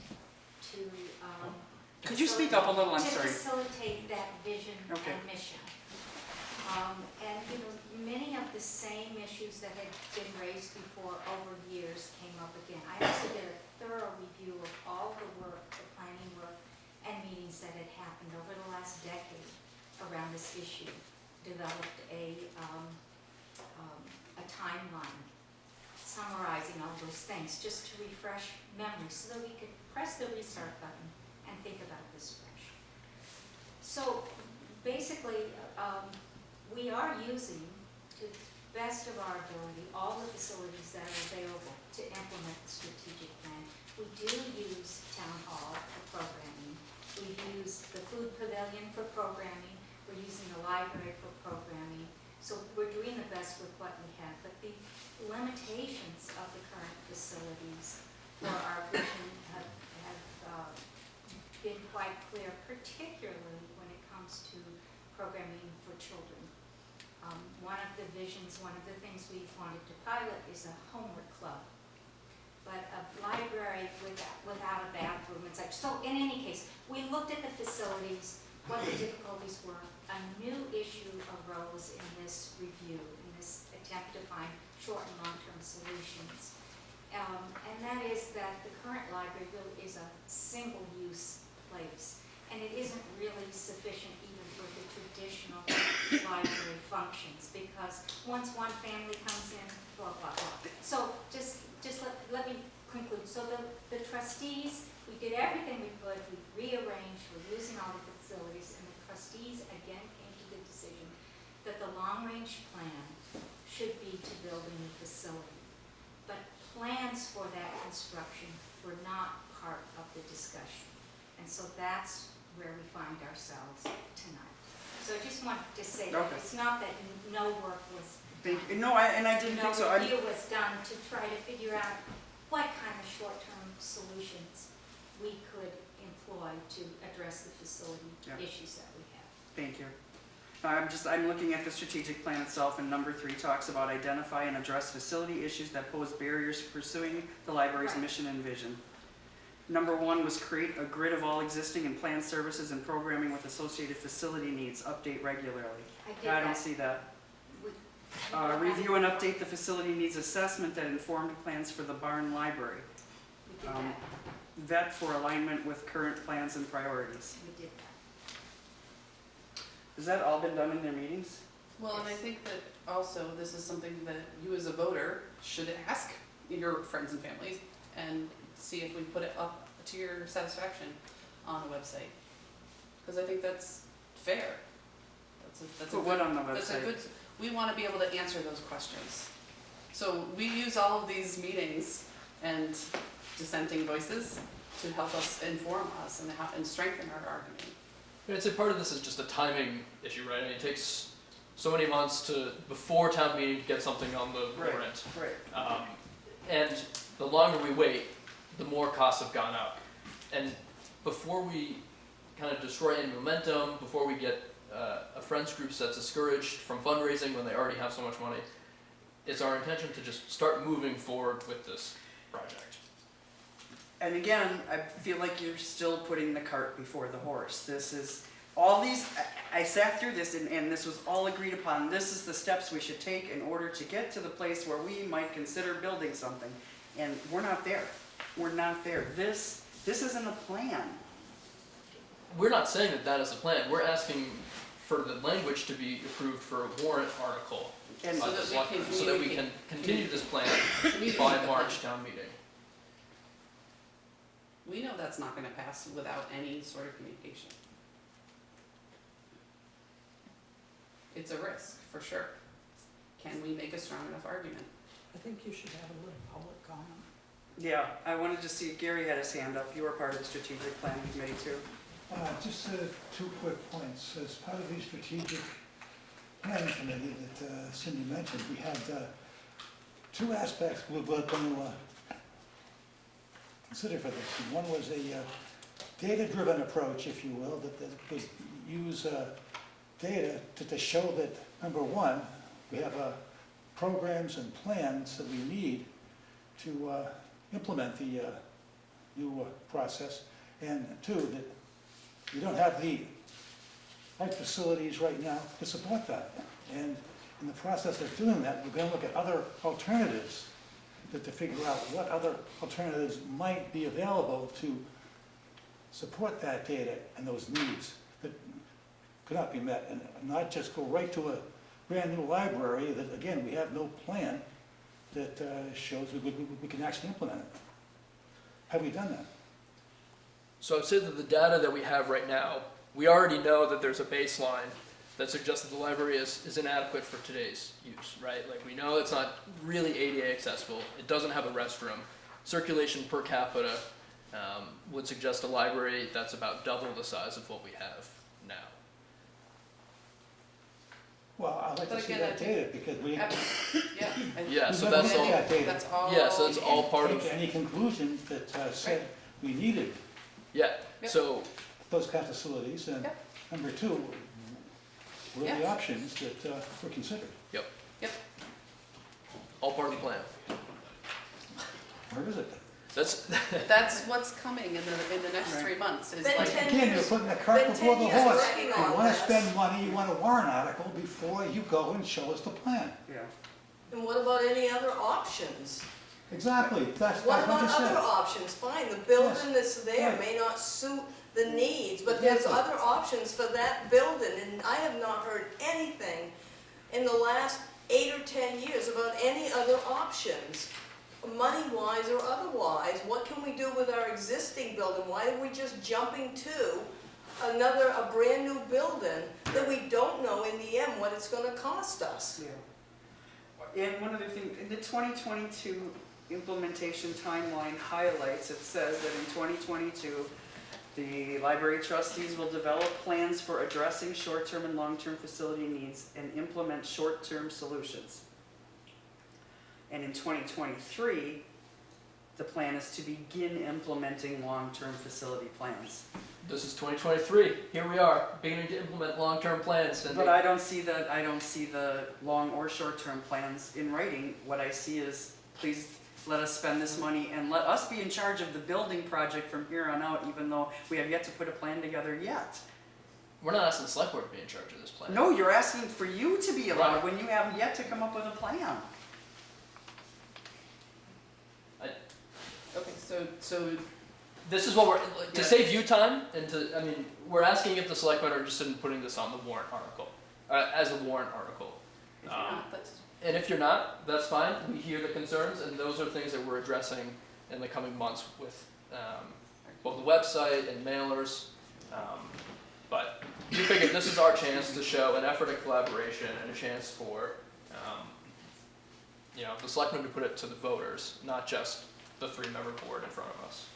Speaker 6: to,
Speaker 1: Could you speak up a little? I'm
Speaker 6: to
Speaker 1: sorry.
Speaker 6: facilitate that vision
Speaker 1: Okay.
Speaker 6: and mission. And, you know, many of the same issues that had been raised before over years came up again. I also did a thorough review of all the work, the planning work, and meetings that had happened over the last decade around this issue. Developed a timeline summarizing all those things, just to refresh memory, so that we could press the restart button and think about this fresh. So basically, we are using, to the best of our ability, all the facilities that are available to implement the strategic plan. We do use town hall for programming. We use the food pavilion for programming. We're using the library for programming. So we're doing the best with what we have, but the limitations of the current facilities for our vision have been quite clear, particularly when it comes to programming for children. One of the visions, one of the things we've wanted to pilot is a homework club, but a library without a bathroom and such. So in any case, we looked at the facilities, what the difficulties were. A new issue arose in this review, in this attempt to find short and long-term solutions. And that is that the current library really is a single-use place, and it isn't really sufficient even for the traditional library functions, because once one family comes in, blah, blah, blah. So just let me conclude. So the trustees, we did everything we could, we rearranged, we're using all the facilities, and the trustees again came to the decision that the long-range plan should be to build a new facility. But plans for that construction were not part of the discussion. And so that's where we find ourselves tonight. So I just wanted to say that
Speaker 1: Okay.
Speaker 6: it's not that no work was done.
Speaker 1: No, and I didn't think so.
Speaker 6: No review was done to try to figure out what kind of short-term solutions we could employ to address the facility
Speaker 1: Yeah.
Speaker 6: issues that we have.
Speaker 1: Thank you. I'm looking at the strategic plan itself, and number 3 talks about identify and address facility issues that pose barriers to pursuing the library's
Speaker 6: Right.
Speaker 1: mission and vision. Number 1 was create a grid of all existing and planned services and programming with associated facility needs, update regularly.
Speaker 6: I did
Speaker 1: I don't
Speaker 6: that.
Speaker 1: see that.
Speaker 6: We-
Speaker 1: Review and update the facility needs assessment that informed plans for the barn library.
Speaker 6: We did that.
Speaker 1: Vet for alignment with current plans and priorities.
Speaker 6: We did that.
Speaker 1: Has that all been done in their meetings?
Speaker 8: Well, and I think that also this is something that you as a voter should ask your friends and families and see if we put it up to your satisfaction on the website. Because I think that's fair. That's a
Speaker 1: Put what
Speaker 8: good,
Speaker 1: on the
Speaker 8: that's a
Speaker 1: website?
Speaker 8: good, we want to be able to answer those questions. So we use all of these meetings and dissenting voices to help us inform us and strengthen our argument.
Speaker 7: I'd say part of this is just a timing issue, right? I mean, it takes so many months before town meeting to get something on the
Speaker 1: Right.
Speaker 7: warrant.
Speaker 1: Right.
Speaker 7: And the longer we wait, the more costs have gone up. And before we kind of destroy any momentum, before we get a friends group that's discouraged from fundraising when they already have so much money, it's our intention to just start moving forward with this project.
Speaker 1: And again, I feel like you're still putting the cart before the horse. This is, all these, I sat through this and this was all agreed upon. This is the steps we should take in order to get to the place where we might consider building something. And we're not there. We're not there. This isn't a plan.
Speaker 7: We're not saying that that is the plan. We're asking for the language to be approved for a warrant article.
Speaker 1: And
Speaker 7: by the
Speaker 8: So that we can
Speaker 7: selectmen, so that we can continue this plan by March town meeting.
Speaker 8: We know that's not going to pass without any sort of communication. It's a risk, for sure. Can we make a strong enough argument?
Speaker 2: I think you should have a little public comment.
Speaker 1: yeah, I wanted to see, Gary had his hand up. You were part of the strategic planning committee too.
Speaker 9: Just 2 quick points. As part of the strategic planning committee that Cindy mentioned, we had 2 aspects we were going to consider for this. And one was a data-driven approach, if you will, that would use data to show that, number 1, we have programs and plans that we need to implement the new process. And two, that you don't have the right facilities right now to support that. And in the process of doing that, we're gonna look at other alternatives to figure out what other alternatives might be available to support that data and those needs that could not be met, and not just go right to a brand new library that, again, we have no plan that shows we can actually implement it. Have we done that?
Speaker 7: So I'd say that the data that we have right now, we already know that there's a baseline that suggests that the library is inadequate for today's use, right? Like, we know it's not really ADA accessible. It doesn't have a restroom. Circulation per capita would suggest a library that's about double the size of what we have now.
Speaker 9: Well, I'd like
Speaker 8: But
Speaker 9: to see
Speaker 8: again,
Speaker 9: that data, because we,
Speaker 8: Yeah.
Speaker 7: Yeah, so
Speaker 9: We've
Speaker 7: that's
Speaker 9: never
Speaker 7: all.
Speaker 9: looked at data.
Speaker 8: That's all.
Speaker 7: Yeah, so it's all part
Speaker 9: came
Speaker 7: of.
Speaker 9: to any conclusion that said we needed
Speaker 7: Yeah.
Speaker 8: Yep.
Speaker 7: So
Speaker 9: those kind of facilities, and
Speaker 8: Yep.
Speaker 9: number two, what are the
Speaker 8: Yeah.
Speaker 9: options that were considered?
Speaker 7: all part of the plan.
Speaker 9: Where is it?
Speaker 7: That's
Speaker 8: That's what's coming in the next
Speaker 1: Right.
Speaker 8: 3 months, is
Speaker 5: Then
Speaker 8: like,
Speaker 5: 10
Speaker 9: Again, you're
Speaker 5: years-
Speaker 9: putting the cart
Speaker 5: been
Speaker 9: before
Speaker 5: 10
Speaker 9: the
Speaker 5: years
Speaker 9: horse.
Speaker 5: working
Speaker 9: You
Speaker 5: on
Speaker 9: wanna
Speaker 5: this.
Speaker 9: spend money, you want a warrant article before you go and show us the plan.
Speaker 1: Yeah.
Speaker 10: And what about any other options?
Speaker 9: Exactly, that's
Speaker 10: What
Speaker 9: what
Speaker 10: about
Speaker 9: you
Speaker 10: other
Speaker 9: said.
Speaker 10: options? Fine, the building that's there
Speaker 9: right.
Speaker 10: may not suit the needs, but there's
Speaker 9: Exactly.
Speaker 10: other options for that building, and I have not heard anything in the last 8 or 10 years about any other options, money-wise or otherwise. What can we do with our existing building? Why are we just jumping to a brand-new building that we don't know in the end what it's gonna cost us?
Speaker 1: Yeah. And one other thing, in the 2022 implementation timeline highlights, it says that in 2022, the library trustees will develop plans for addressing short-term and long-term facility needs and implement short-term solutions. And in 2023, the plan is to begin implementing long-term facility plans.
Speaker 7: This is 2023. Here we are, beginning to implement long-term plans. And
Speaker 1: But I don't see the long or short-term plans in writing. What I see is, please let us spend this money and let us be in charge of the building project from here on out, even though we have yet to put a plan together yet.
Speaker 7: we're not asking the select board to be in charge of this plan.
Speaker 1: No, you're asking for you to be allowed
Speaker 7: Right.
Speaker 1: when you have yet to come up with a plan.
Speaker 8: okay, so
Speaker 7: This is what we're, to
Speaker 1: Yeah.
Speaker 7: save you time and to, I mean, we're asking if the selectmen are interested in putting this on the warrant article, as a warrant article.
Speaker 8: if you're not, that's,
Speaker 7: And if you're not, that's fine, we hear the concerns, and those are things that we're addressing in the coming months with, both the website and mailers. But we figured this is our chance to show an effort at collaboration and a chance for, the selectmen to put it to the voters, not just the 3-member board in front of us.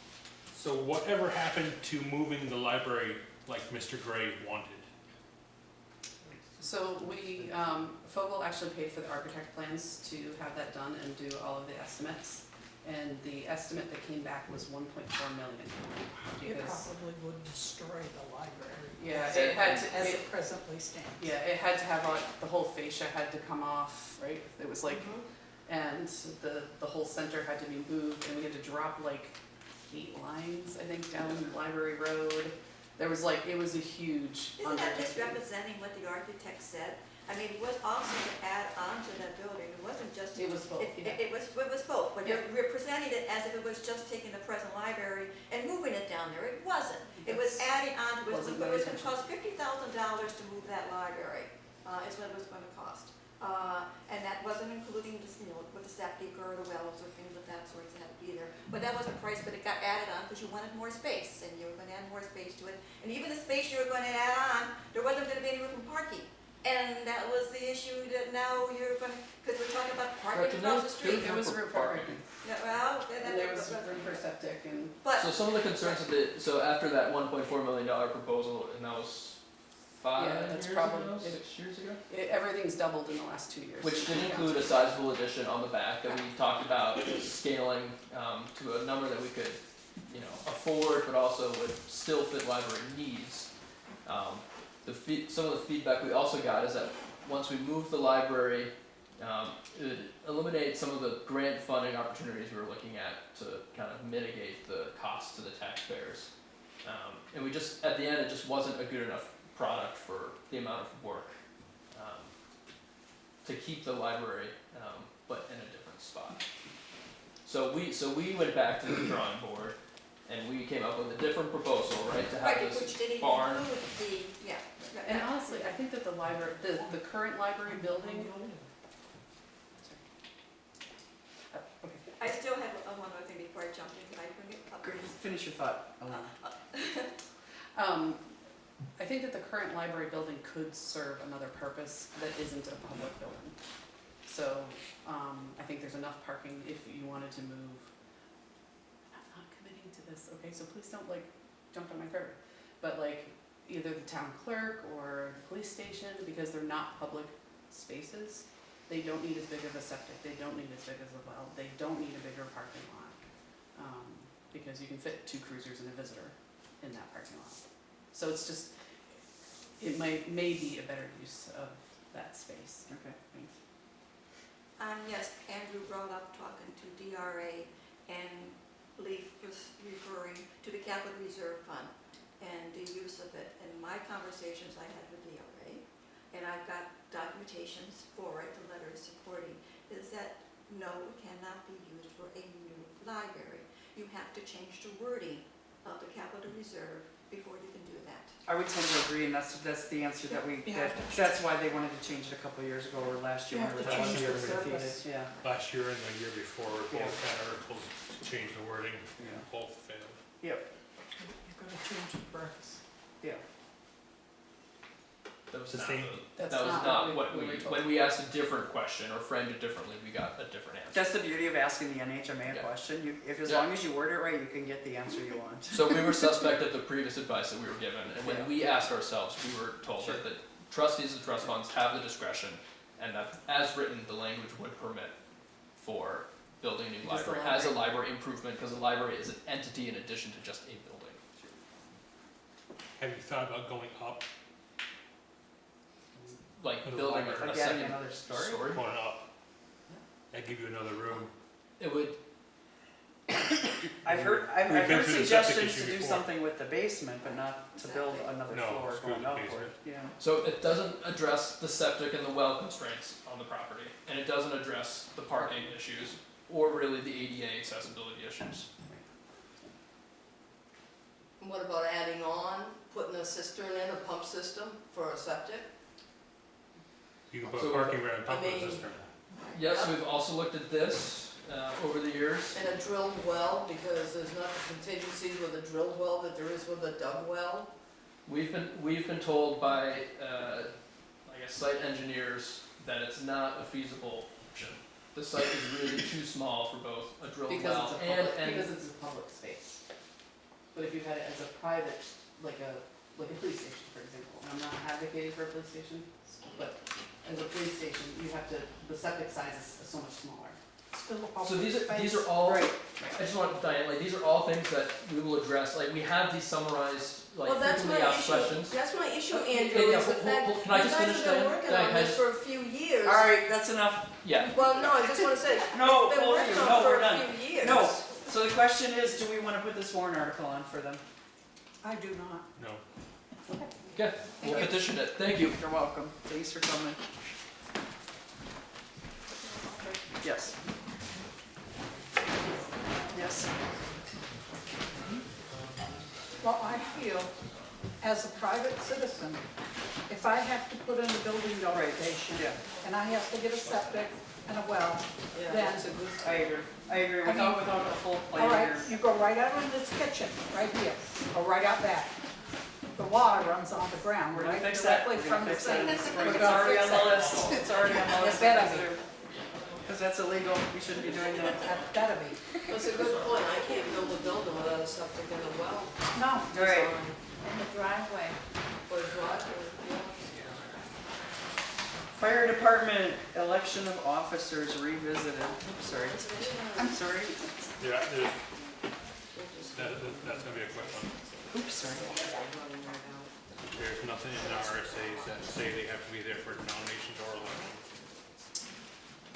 Speaker 3: So whatever happened to moving the library like Mr. Gray wanted?
Speaker 8: so we, Fogel actually paid for the architect plans to have that done and do all of the estimates. And the estimate that came back was 1.4 million.
Speaker 2: it
Speaker 8: Because,
Speaker 2: probably would destroy the library.
Speaker 8: yeah,
Speaker 2: as
Speaker 8: it had to,
Speaker 2: As
Speaker 8: it,
Speaker 2: it presently stands.
Speaker 8: yeah, it had to have, the whole fascia had to come off, right? It was like, and the whole center had to be moved, and we had to drop like 8 lines, I think, down Library Road. There was like, it was a huge
Speaker 5: Isn't that
Speaker 8: undertaking.
Speaker 5: misrepresenting what the architect said? I mean, it was also to add on to that building, it wasn't just.
Speaker 8: It was both, yeah.
Speaker 5: It was both, but you're presenting it as if it was just taking the present library and moving it down there, it wasn't. It was
Speaker 8: That's-
Speaker 5: adding on, it was
Speaker 8: wasn't
Speaker 5: gonna
Speaker 8: my intention.
Speaker 5: cost $50,000 to move that library, is what it was gonna cost. And that wasn't including just, with the septic or the wells or things of that sort that had to be there. But that was the price, but it got added on because you wanted more space, and you were gonna add more space to it. And even the space you were gonna add on, there wasn't gonna be any room for parking. And that was the issue that now you're gonna, because we're talking about parking across the street.
Speaker 8: It was room for parking,
Speaker 5: Yeah, well,
Speaker 8: and there was room for septic, and
Speaker 5: But,
Speaker 7: So some of the concerns so after that $1.4 million proposal, and that was 5
Speaker 8: Yeah, that's
Speaker 7: years
Speaker 8: probably-
Speaker 7: ago, 6 years ago?
Speaker 8: everything's doubled in the last 2 years.
Speaker 7: Which did include a sizable addition on the back that we talked about scaling to a number that we could, afford, but also would still fit library needs. Some of the feedback we also got is that once we move the library, it would eliminate some of the grant funding opportunities we were looking at to kind of mitigate the cost to the taxpayers. And we just, at the end, it just wasn't a good enough product for the amount of work to keep the library, but in a different spot. So we went back to the drawing board and we came up with a different proposal, right, to have
Speaker 5: Right,
Speaker 7: this
Speaker 5: which didn't
Speaker 7: barn.
Speaker 5: include the, yeah.
Speaker 8: And honestly, I think that the library, the current library building. Okay.
Speaker 5: I still have one other thing before I jump in, can I bring it up?
Speaker 1: Finish your thought, Alana.
Speaker 8: I think that the current library building could serve another purpose that isn't a public building. So, I think there's enough parking if you wanted to move. I'm not committing to this, okay, so please don't like jump on my throat. But like, either the town clerk or the police station, because they're not public spaces, they don't need as big of a septic, they don't need as big as a well, they don't need a bigger parking lot. Because you can fit 2 cruisers and a visitor in that parking lot. So it's just, it may be a better use of that space.
Speaker 1: Okay.
Speaker 8: Thanks.
Speaker 5: Yes, Andrew brought up talking to DRA, and Leaf was referring to the capital reserve fund and the use of it. And my conversations I had with DRA, and I've got documentations for it, the letters supporting, is that no, it cannot be used for a new library. You have to change the wording of the capital reserve before you can do that.
Speaker 1: I would tend to agree, and that's the answer that that's why they wanted to change it a couple of years ago, or last year.
Speaker 2: You have
Speaker 1: when
Speaker 2: to
Speaker 1: it was
Speaker 2: change the
Speaker 1: defeated.
Speaker 2: surface.
Speaker 1: Yeah,
Speaker 3: Last year and the year before, both
Speaker 1: Yeah.
Speaker 3: had articles to change the wording,
Speaker 1: yeah,
Speaker 3: both failed.
Speaker 1: yep,
Speaker 2: You're gonna change the purpose.
Speaker 1: yeah.
Speaker 7: That was
Speaker 3: The
Speaker 7: not
Speaker 3: same-
Speaker 8: That's
Speaker 7: that was
Speaker 8: not
Speaker 7: not
Speaker 8: what
Speaker 7: what
Speaker 8: we were told.
Speaker 7: when we asked a different question or framed it differently, we got a different answer.
Speaker 1: That's the beauty of asking the NHMA a
Speaker 7: Yeah.
Speaker 1: question. As
Speaker 7: Yeah.
Speaker 1: long as you word it right, you can get the answer you want.
Speaker 7: So we were suspect of the previous advice that we were given, and when
Speaker 1: Yeah.
Speaker 7: we asked ourselves, we were told
Speaker 1: Sure.
Speaker 7: that the trustees of trust funds have the discretion, and that as written, the language would permit for building a new
Speaker 8: Because the
Speaker 7: library as a library improvement, because the library is an entity in addition to just a building.
Speaker 3: Have you thought about going up,
Speaker 7: Like
Speaker 3: The
Speaker 7: building
Speaker 3: library.
Speaker 7: a
Speaker 1: Again,
Speaker 7: second
Speaker 1: another story.
Speaker 7: story.
Speaker 3: going up? That'd give you another room.
Speaker 7: It would,
Speaker 1: I've heard
Speaker 3: We've been through the septic
Speaker 1: suggestions
Speaker 3: issue
Speaker 1: to do
Speaker 3: before.
Speaker 1: something with the basement, but not to build another
Speaker 3: No,
Speaker 1: floor
Speaker 3: screw
Speaker 1: going
Speaker 3: the
Speaker 1: upward.
Speaker 3: basement.
Speaker 1: Yeah.
Speaker 7: so it doesn't address the septic and the well constraints on the property, and it doesn't address the parking issues, or really the ADA accessibility issues.
Speaker 10: And what about adding on, putting a cistern in, a pump system for a septic?
Speaker 3: You can put
Speaker 7: So,
Speaker 3: a parking ramp up
Speaker 10: I
Speaker 3: with
Speaker 10: mean-
Speaker 3: a cistern.
Speaker 7: Yes, we've also looked at this over the years.
Speaker 10: And a drilled well, because there's not the contingencies with a drilled well that there is with a dug well.
Speaker 7: We've been told by I guess site engineers that it's not a feasible option. The site is really too small for both a drilled
Speaker 8: Because
Speaker 7: well
Speaker 8: it's a
Speaker 7: and
Speaker 8: public, because it's a public space. But if you had it as a private, like a police station, for example, and I'm not advocating for a police station, but as a police station, you have to, the septic size is so much smaller.
Speaker 2: Still a
Speaker 7: so
Speaker 2: public
Speaker 7: these
Speaker 2: space.
Speaker 7: are all
Speaker 1: Right.
Speaker 7: I just want Diane, like these are all things that we will address. Like we have these summarized like
Speaker 10: Well, that's
Speaker 7: frequently
Speaker 10: my
Speaker 7: asked
Speaker 10: issue,
Speaker 7: questions.
Speaker 10: that's my issue,
Speaker 7: Okay,
Speaker 10: Andrew,
Speaker 7: yeah,
Speaker 10: is the
Speaker 7: well,
Speaker 10: fact,
Speaker 7: well,
Speaker 10: you
Speaker 7: can I just
Speaker 10: guys
Speaker 7: finish
Speaker 10: have been
Speaker 7: then?
Speaker 10: working
Speaker 7: Diane,
Speaker 10: on
Speaker 7: can I
Speaker 10: this
Speaker 7: just-
Speaker 10: for a few years.
Speaker 1: All right, that's enough.
Speaker 7: Yeah.
Speaker 10: Well, no, I just wanna say,
Speaker 1: No,
Speaker 10: it's been
Speaker 1: both of
Speaker 10: worked
Speaker 1: you.
Speaker 10: on
Speaker 1: No,
Speaker 10: for
Speaker 1: we're
Speaker 10: a
Speaker 1: done.
Speaker 10: few years.
Speaker 1: No. So the question is, do we want to put this warrant article on for them?
Speaker 2: I do not.
Speaker 3: No.
Speaker 7: Okay, we'll petition it. Thank you.
Speaker 1: You're welcome. Thanks for coming. Yes. Yes.
Speaker 2: Well, I feel, as a private citizen, if I have to put in a building notification,
Speaker 1: Yeah,
Speaker 2: and I have to get a septic and a well,
Speaker 10: Yeah,
Speaker 2: then,
Speaker 10: that's a good.
Speaker 1: I agree. I agree. Without a full plan
Speaker 2: all right,
Speaker 1: here.
Speaker 2: you go right out in this kitchen, right here, or right out back. The water runs on the ground,
Speaker 1: We're gonna
Speaker 2: right,
Speaker 1: fix that.
Speaker 2: directly
Speaker 1: We're
Speaker 2: from
Speaker 1: gonna
Speaker 2: the
Speaker 1: fix that in the
Speaker 2: sink.
Speaker 1: spring.
Speaker 2: We're
Speaker 1: It's
Speaker 2: gonna
Speaker 1: already on
Speaker 2: fix
Speaker 1: the
Speaker 2: it.
Speaker 1: list. It's already on the
Speaker 2: It
Speaker 1: list.
Speaker 2: better be.
Speaker 1: Because that's illegal. We shouldn't be doing that.
Speaker 2: That better be.
Speaker 10: That's a good point, I can't build a building without a septic and a well.
Speaker 2: No,
Speaker 1: All right.
Speaker 6: In the driveway.
Speaker 10: Or a driveway, yeah.
Speaker 1: Fire department election of officers revisited. Oops, sorry. I'm sorry.
Speaker 3: Yeah, that's gonna be a quick one.
Speaker 1: Oops, sorry.
Speaker 3: There's nothing in the RSA's that say they have to be there for nominations or elections.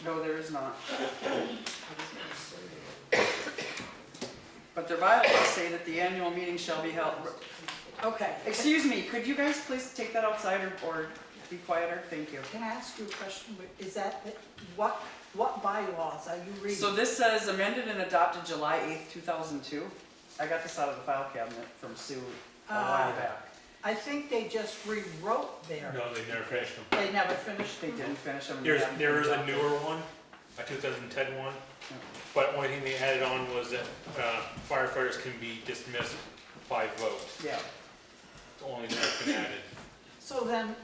Speaker 1: No, there is not. But their bylaws say that the annual meeting shall be held.
Speaker 2: Okay.
Speaker 1: Excuse me, could you guys please take that outside or be quieter? Thank you.
Speaker 2: Can I ask you a question? Is that, what bylaws are you reading?
Speaker 1: So this says amended and adopted July 8th, 2002. I got this out of the file cabinet from Sue a while back.
Speaker 2: I think they just rewrote their,
Speaker 3: No, they never finished them.
Speaker 2: they never finished.
Speaker 1: They didn't finish them.
Speaker 3: There is a newer one, a 2010 one, but only thing they added on was that firefighters can be dismissed by vote.
Speaker 1: Yeah.
Speaker 3: It's only that's been added.
Speaker 2: So then,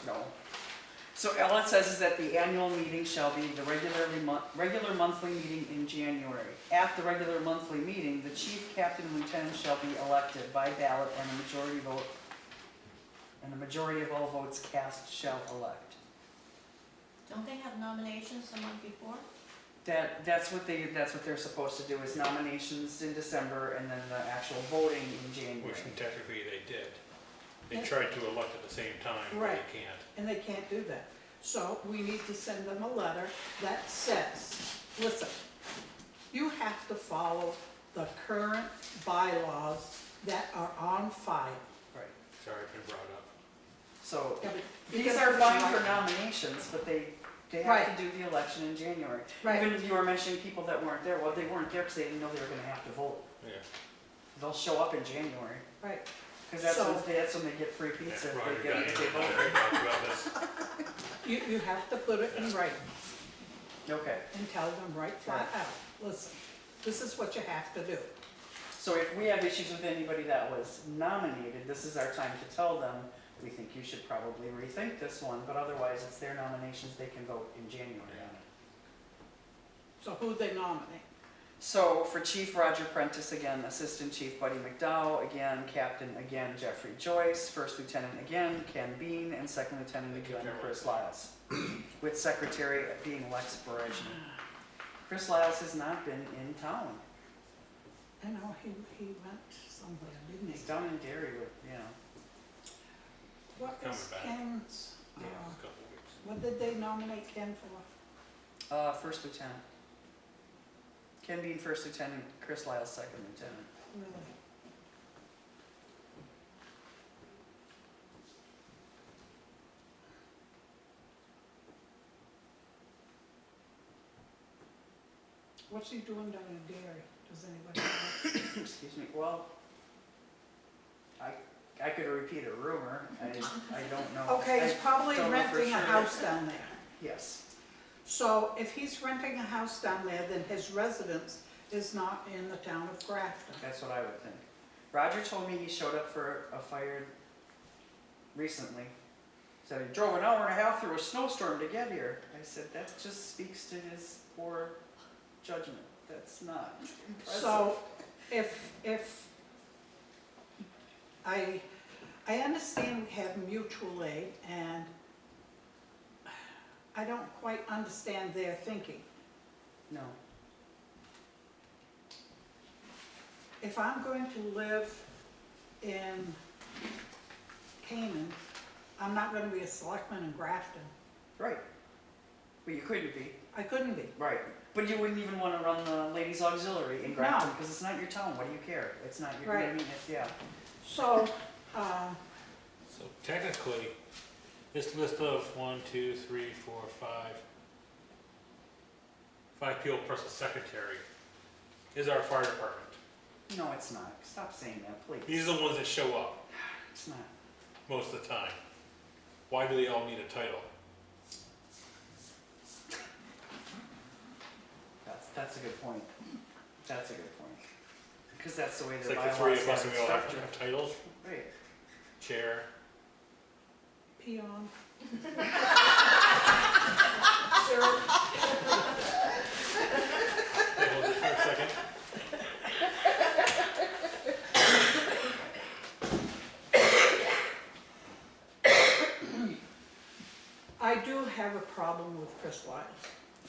Speaker 1: No. So all it says is that the annual meeting shall be the regular monthly meeting in January. At the regular monthly meeting, the chief, captain, and lieutenant shall be elected by ballot and a majority vote, and the majority of all votes cast shall elect.
Speaker 5: Don't they have nominations the month before?
Speaker 1: That's what they're supposed to do, is nominations in December and then the actual voting in January.
Speaker 3: Which technically they did. They
Speaker 2: Yeah.
Speaker 3: tried to elect at the same time, but
Speaker 2: Right.
Speaker 3: they can't.
Speaker 2: and they can't do that. So we need to send them a letter that says, listen, you have to follow the current bylaws that are on file.
Speaker 1: Right.
Speaker 3: It's already been brought up.
Speaker 1: So
Speaker 2: Yeah, but
Speaker 1: these
Speaker 2: because
Speaker 1: are
Speaker 2: it's
Speaker 1: fine
Speaker 2: not-
Speaker 1: for nominations, but they have
Speaker 2: Right.
Speaker 1: to do the election in January.
Speaker 2: Right.
Speaker 1: Even if you were mentioning people that weren't there, well, they weren't there because they didn't know they were gonna have to vote.
Speaker 3: Yeah.
Speaker 1: They'll show up in January,
Speaker 2: Right.
Speaker 1: because that's
Speaker 2: So-
Speaker 1: when they get free pizza, if
Speaker 3: Roger
Speaker 1: they get,
Speaker 3: got
Speaker 1: if they
Speaker 3: it.
Speaker 1: vote.
Speaker 3: They talked about this.
Speaker 2: You have to put it in writing
Speaker 1: Okay,
Speaker 2: and tell them right flat out, listen, this is what you have to do.
Speaker 1: so if we have issues with anybody that was nominated, this is our time to tell them, we think you should probably rethink this one, but otherwise it's their nominations, they can vote in January on it.
Speaker 2: So who they nominate?
Speaker 1: So for Chief Roger Prentice again, Assistant Chief Buddy McDowell again, Captain again Jeffrey Joyce, First Lieutenant again Ken Bean, and Second Lieutenant again Chris Lyles, with Secretary being Lex Berejny. Chris Lyles has not been in town.
Speaker 2: I know, he went somewhere, didn't
Speaker 1: He's
Speaker 2: he?
Speaker 1: down in Derry with,
Speaker 2: What
Speaker 3: Coming
Speaker 2: is
Speaker 3: back.
Speaker 2: Ken's,
Speaker 3: Yeah, a couple weeks.
Speaker 2: what did they nominate Ken for?
Speaker 1: First Lieutenant. Ken Bean, First Lieutenant, Chris Lyles, Second Lieutenant.
Speaker 2: Really? What's he doing down in Derry? Does anybody know?
Speaker 1: Excuse me, well, I could repeat a rumor, I don't know.
Speaker 2: Okay, he's
Speaker 1: I
Speaker 2: probably
Speaker 1: don't know for
Speaker 2: renting a
Speaker 1: sure.
Speaker 2: house down there.
Speaker 1: Yes,
Speaker 2: So if he's renting a house down there, then his residence is not in the town of Grafton.
Speaker 1: that's what I would think. Roger told me he showed up for a fire recently. Said he drove an hour and a half through a snowstorm to get here. I said, that just speaks to his poor judgment. That's not impressive.
Speaker 2: So if, I understand we have mutual aid and I don't quite understand their thinking.
Speaker 1: No,
Speaker 2: If I'm going to live in Canaan, I'm not gonna be a selectman in Grafton.
Speaker 1: right. Well, you couldn't be,
Speaker 2: I couldn't be.
Speaker 1: right. But you wouldn't even want to run the ladies auxiliary in Grafton, because it's not your town, what do you care? It's not your, you know what I mean, it's, yeah.
Speaker 2: So,
Speaker 3: So technically, this list of 1, 2, 3, 4, 5 people plus a secretary is our fire department.
Speaker 1: No, it's not. Stop saying that, please.
Speaker 3: These are the ones that show up
Speaker 1: It's not.
Speaker 3: most of the time. Why do they all need a title?
Speaker 1: That's a good point. That's a good point. Because that's the way
Speaker 3: It's
Speaker 1: their
Speaker 3: like the
Speaker 1: bylaws
Speaker 3: three of us
Speaker 1: are
Speaker 3: and we all have
Speaker 1: structured.
Speaker 3: titles,
Speaker 1: Right.
Speaker 3: chair.
Speaker 2: peon.
Speaker 3: Hey, hold this for a second.
Speaker 2: I do have a problem with Chris Lyles.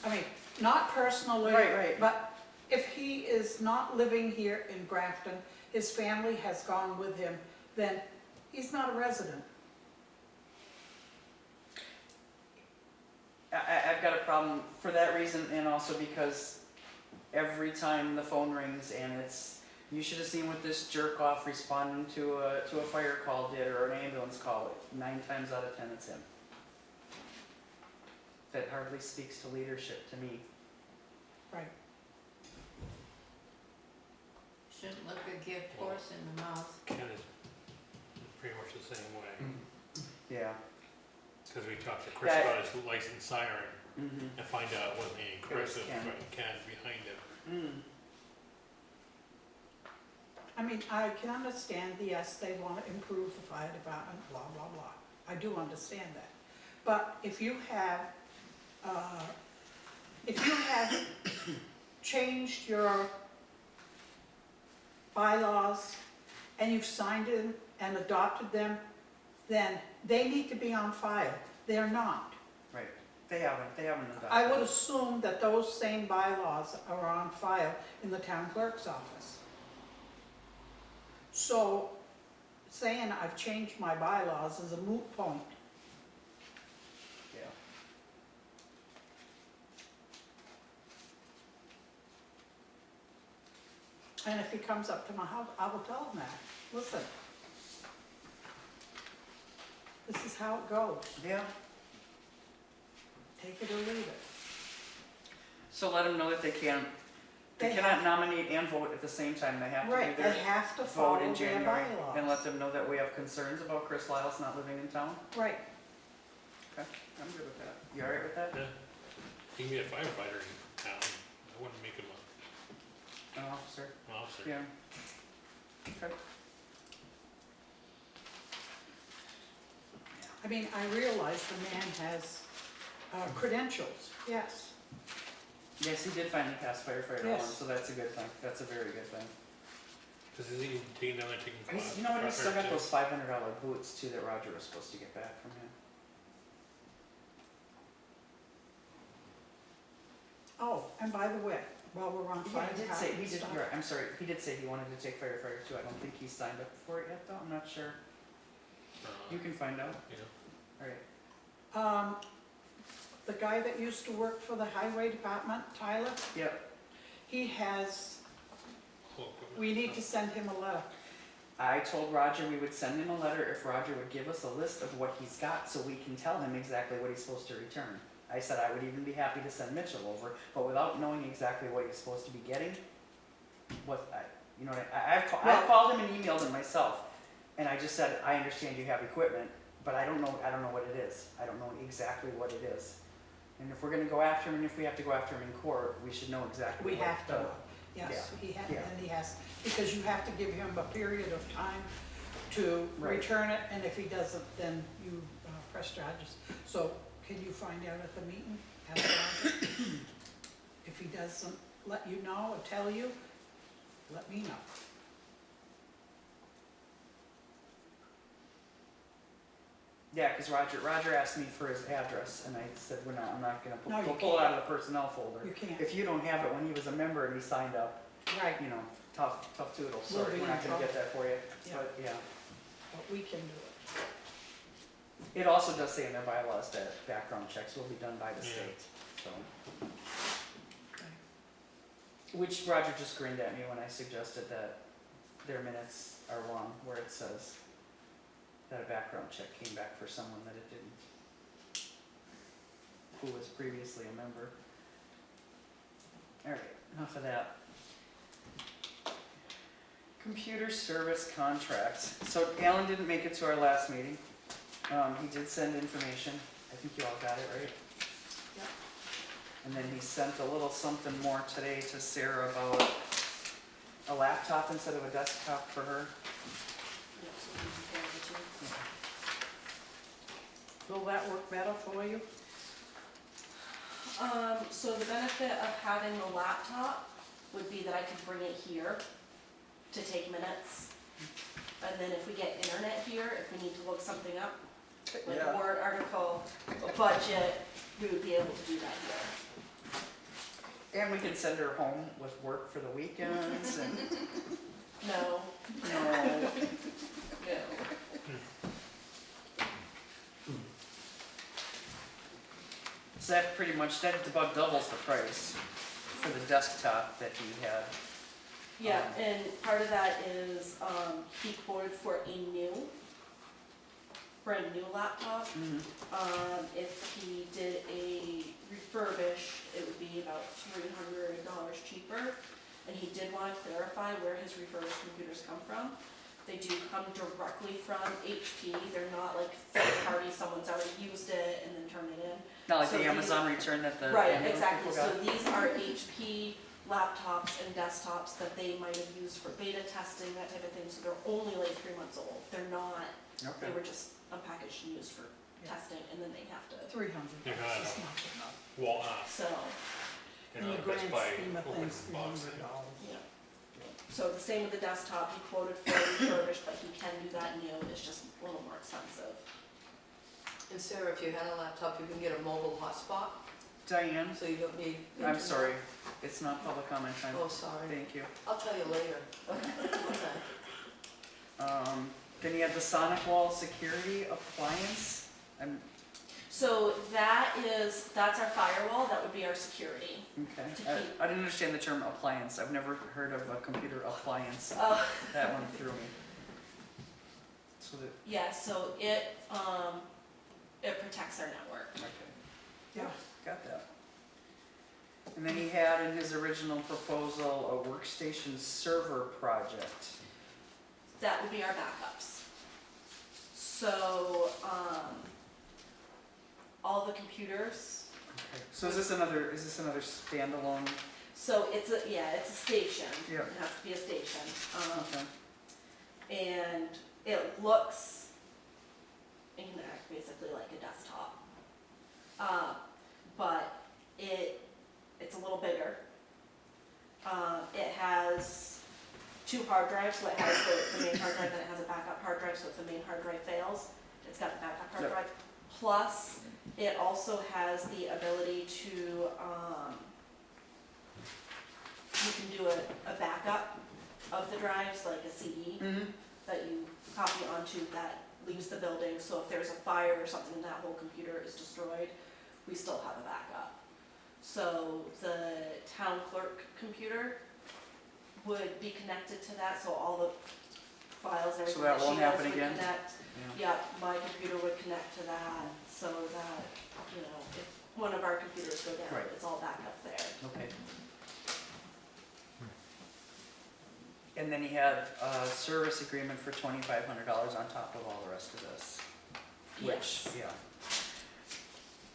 Speaker 2: I mean, not personally.
Speaker 1: Right.
Speaker 2: But if he is not living here in Grafton, his family has gone with him, then he's not a resident.
Speaker 1: I've got a problem for that reason, and also because every time the phone rings and it's, you should have seen what this jerk off responding to a fire call did or an ambulance call. 9 times out of 10 it's him. That hardly speaks to leadership to me.
Speaker 2: Right.
Speaker 11: Shouldn't look a gift horse in the mouth.
Speaker 3: Ken is pretty much the same way,
Speaker 1: Yeah.
Speaker 3: because we talked to Chris
Speaker 1: Yeah.
Speaker 3: about his licensed siren
Speaker 1: Mm-hmm.
Speaker 3: and find out it wasn't any Chris, it
Speaker 1: Ken.
Speaker 3: was Ken behind it.
Speaker 1: Mm.
Speaker 2: I mean, I can understand, yes, they want to improve the fire department, blah, blah, blah. I do understand that. But if you have changed your bylaws and you've signed in and adopted them, then they need to be on file. They're not.
Speaker 1: Right. They haven't adopted.
Speaker 2: I would assume that those same bylaws are on file in the town clerk's office. So saying I've changed my bylaws is a moot point.
Speaker 1: Yeah.
Speaker 2: And if he comes up to my house, I will tell him that. Listen, this is how it goes.
Speaker 1: Yeah.
Speaker 2: Take it or leave it.
Speaker 1: So let them know that they can't, they
Speaker 2: They
Speaker 1: cannot nominate and vote at the same time. They have to
Speaker 2: Right,
Speaker 1: do
Speaker 2: they
Speaker 1: their
Speaker 2: have to
Speaker 1: vote
Speaker 2: follow
Speaker 1: in
Speaker 2: their
Speaker 1: January.
Speaker 2: bylaws.
Speaker 1: And let them know that we have concerns about Chris Lyles not living in town.
Speaker 2: Right.
Speaker 1: Okay, I'm good with that. You all right with that?
Speaker 3: Yeah. He can be a firefighter in town, I wouldn't make him
Speaker 1: An officer?
Speaker 3: an officer.
Speaker 1: Yeah. Okay.
Speaker 2: I mean, I realize the man has credentials, yes.
Speaker 1: Yes, he did finally pass firefighter one,
Speaker 2: Yes.
Speaker 1: so that's a good thing. That's a very good thing.
Speaker 3: Cause is he taking down there taking
Speaker 1: You know what, he's still got
Speaker 3: firefighter
Speaker 1: those $500 boots too that Roger was supposed to get back from him.
Speaker 2: Oh, and by the way, while we're on
Speaker 1: Yeah,
Speaker 2: fire
Speaker 1: he did say,
Speaker 2: department stuff.
Speaker 1: you're right, I'm sorry, he did say he wanted to take firefighter too. I don't think he's signed up for it yet though, I'm not sure.
Speaker 3: too?
Speaker 1: You can find out.
Speaker 3: Yeah.
Speaker 1: Alright.
Speaker 2: The guy that used to work for the highway department, Tyler,
Speaker 1: Yep.
Speaker 2: he has,
Speaker 3: Oh,
Speaker 2: we need to send him a letter.
Speaker 1: I told Roger we would send him a letter if Roger would give us a list of what he's got so we can tell him exactly what he's supposed to return. I said I would even be happy to send Mitchell over, but without knowing exactly what he's supposed to be getting, you know what I've called him and emailed him myself, and I just said, I understand you have equipment, but I don't know what it is. I don't know exactly what it is. And if we're gonna go after him, and if we have to go after him in court, we should know exactly
Speaker 2: We
Speaker 1: what.
Speaker 2: have to, yes,
Speaker 1: yeah.
Speaker 2: and he has, because you have to give him a period of time to
Speaker 1: Right.
Speaker 2: return it, and if he doesn't, then you press charges. So can you find out at the meeting? Ask Roger. If he doesn't let you know or tell you, let me know.
Speaker 1: Yeah, because Roger asked me for his address, and I said, I'm not gonna
Speaker 2: No, you
Speaker 1: pull it out
Speaker 2: can't.
Speaker 1: of the personnel folder.
Speaker 2: You can't,
Speaker 1: If you don't have it when he was a member and he signed up,
Speaker 2: right,
Speaker 1: you know, tough toodle,
Speaker 2: We'll
Speaker 1: sorry,
Speaker 2: be
Speaker 1: we're not
Speaker 2: in
Speaker 1: gonna get
Speaker 2: trouble.
Speaker 1: that for you,
Speaker 2: Yeah.
Speaker 1: but yeah.
Speaker 2: but we can do it.
Speaker 1: It also does say in their bylaws that background checks will be done by the
Speaker 3: Yeah.
Speaker 1: state, so.
Speaker 2: Okay.
Speaker 1: Which Roger just grinned at me when I suggested that their minutes are wrong, where it says that a background check came back for someone that it didn't, who was previously a member. Alright, enough of that. Computer service contracts. So Alan didn't make it to our last meeting. He did send information. I think you all got it, right?
Speaker 2: Yep.
Speaker 1: And then he sent a little something more today to Sarah about a laptop instead of a desktop for her.
Speaker 2: Will that work better for you?
Speaker 12: So the benefit of having the laptop would be that I could bring it here to take minutes. And then if we get internet here, if we need to look something up, like a Word article, a budget, we would be able to do that here.
Speaker 1: And we can send her home with work for the weekends and,
Speaker 12: No,
Speaker 1: no.
Speaker 12: no.
Speaker 1: So that pretty much, that about doubles the price. for the desktop that he had.
Speaker 12: Yeah, and part of that is, he quoted for a brand new laptop. If he did a refurbish, it would be about $300 cheaper. And he did want to clarify where his refurbished computers come from. They do come directly from HP. They're not like third party, someone's already used it and then turned it in.
Speaker 1: Not like
Speaker 12: So
Speaker 1: the
Speaker 12: these-
Speaker 1: Amazon return that the.
Speaker 12: Right,
Speaker 1: Amazon
Speaker 12: exactly.
Speaker 1: people
Speaker 12: So
Speaker 1: got.
Speaker 12: these are HP laptops and desktops that they might have used for beta testing, that type of thing. So they're only like 3 months old. They're not,
Speaker 1: Okay.
Speaker 12: they were just unpackaged and used for
Speaker 2: Yeah.
Speaker 12: testing, and then they have to,
Speaker 2: 300.
Speaker 3: They're not,
Speaker 2: It's not enough.
Speaker 3: well,
Speaker 12: so,
Speaker 3: you
Speaker 2: In
Speaker 3: know,
Speaker 2: the
Speaker 3: Best
Speaker 2: grand
Speaker 3: Buy
Speaker 2: scheme of
Speaker 3: opens
Speaker 2: things,
Speaker 3: the box.
Speaker 2: $300.
Speaker 12: yeah. So the same with the desktop, he quoted for refurbished, but he can do that new, it's just a little more expensive.
Speaker 10: And Sarah, if you had a laptop, you can get a mobile hotspot,
Speaker 1: Diane,
Speaker 10: so you don't need.
Speaker 1: I'm
Speaker 10: internet.
Speaker 1: sorry, it's not public comment time.
Speaker 10: Oh, sorry.
Speaker 1: Thank you.
Speaker 10: I'll tell you later. Okay.
Speaker 1: Then you have the Sonic Wall Security Appliance.
Speaker 12: So that's our firewall, that would be our security.
Speaker 1: Okay.
Speaker 12: To keep-
Speaker 1: I didn't understand the term appliance. I've never heard of a computer appliance. That one threw me. So that,
Speaker 12: Yeah, so it protects our network.
Speaker 1: okay.
Speaker 2: Yeah.
Speaker 1: Got that. And then he had in his original proposal a workstation server project.
Speaker 12: That would be our backups. So, all the computers,
Speaker 1: Okay. So is this another standalone?
Speaker 12: so it's a station.
Speaker 1: Yeah.
Speaker 12: It has to be a station.
Speaker 1: Okay.
Speaker 12: And it looks and can act basically like a desktop. But it's a little bigger. It has 2 hard drives, so it has the main hard drive, and it has a backup hard drive, so if the main hard drive fails, it's got the backup hard
Speaker 1: Yep.
Speaker 12: drive. Plus, it also has the ability to, you can do a backup of the drives, like a CD that you copy onto that leaves the building, so if there's a fire or something and that whole computer is destroyed, we still have a backup. So the town clerk computer would be connected to that, so all the files, everything
Speaker 1: that
Speaker 12: that she
Speaker 1: won't
Speaker 12: does
Speaker 1: happen
Speaker 12: would
Speaker 1: again?
Speaker 12: connect.
Speaker 1: Yeah.
Speaker 12: Yeah, my computer would connect to that, so that, if one of our computers go down,
Speaker 1: Right.
Speaker 12: it's all back up there.
Speaker 1: Okay. And then he had a service agreement for $2,500 on top of all the rest of this.
Speaker 12: Yes.
Speaker 1: Which, yeah.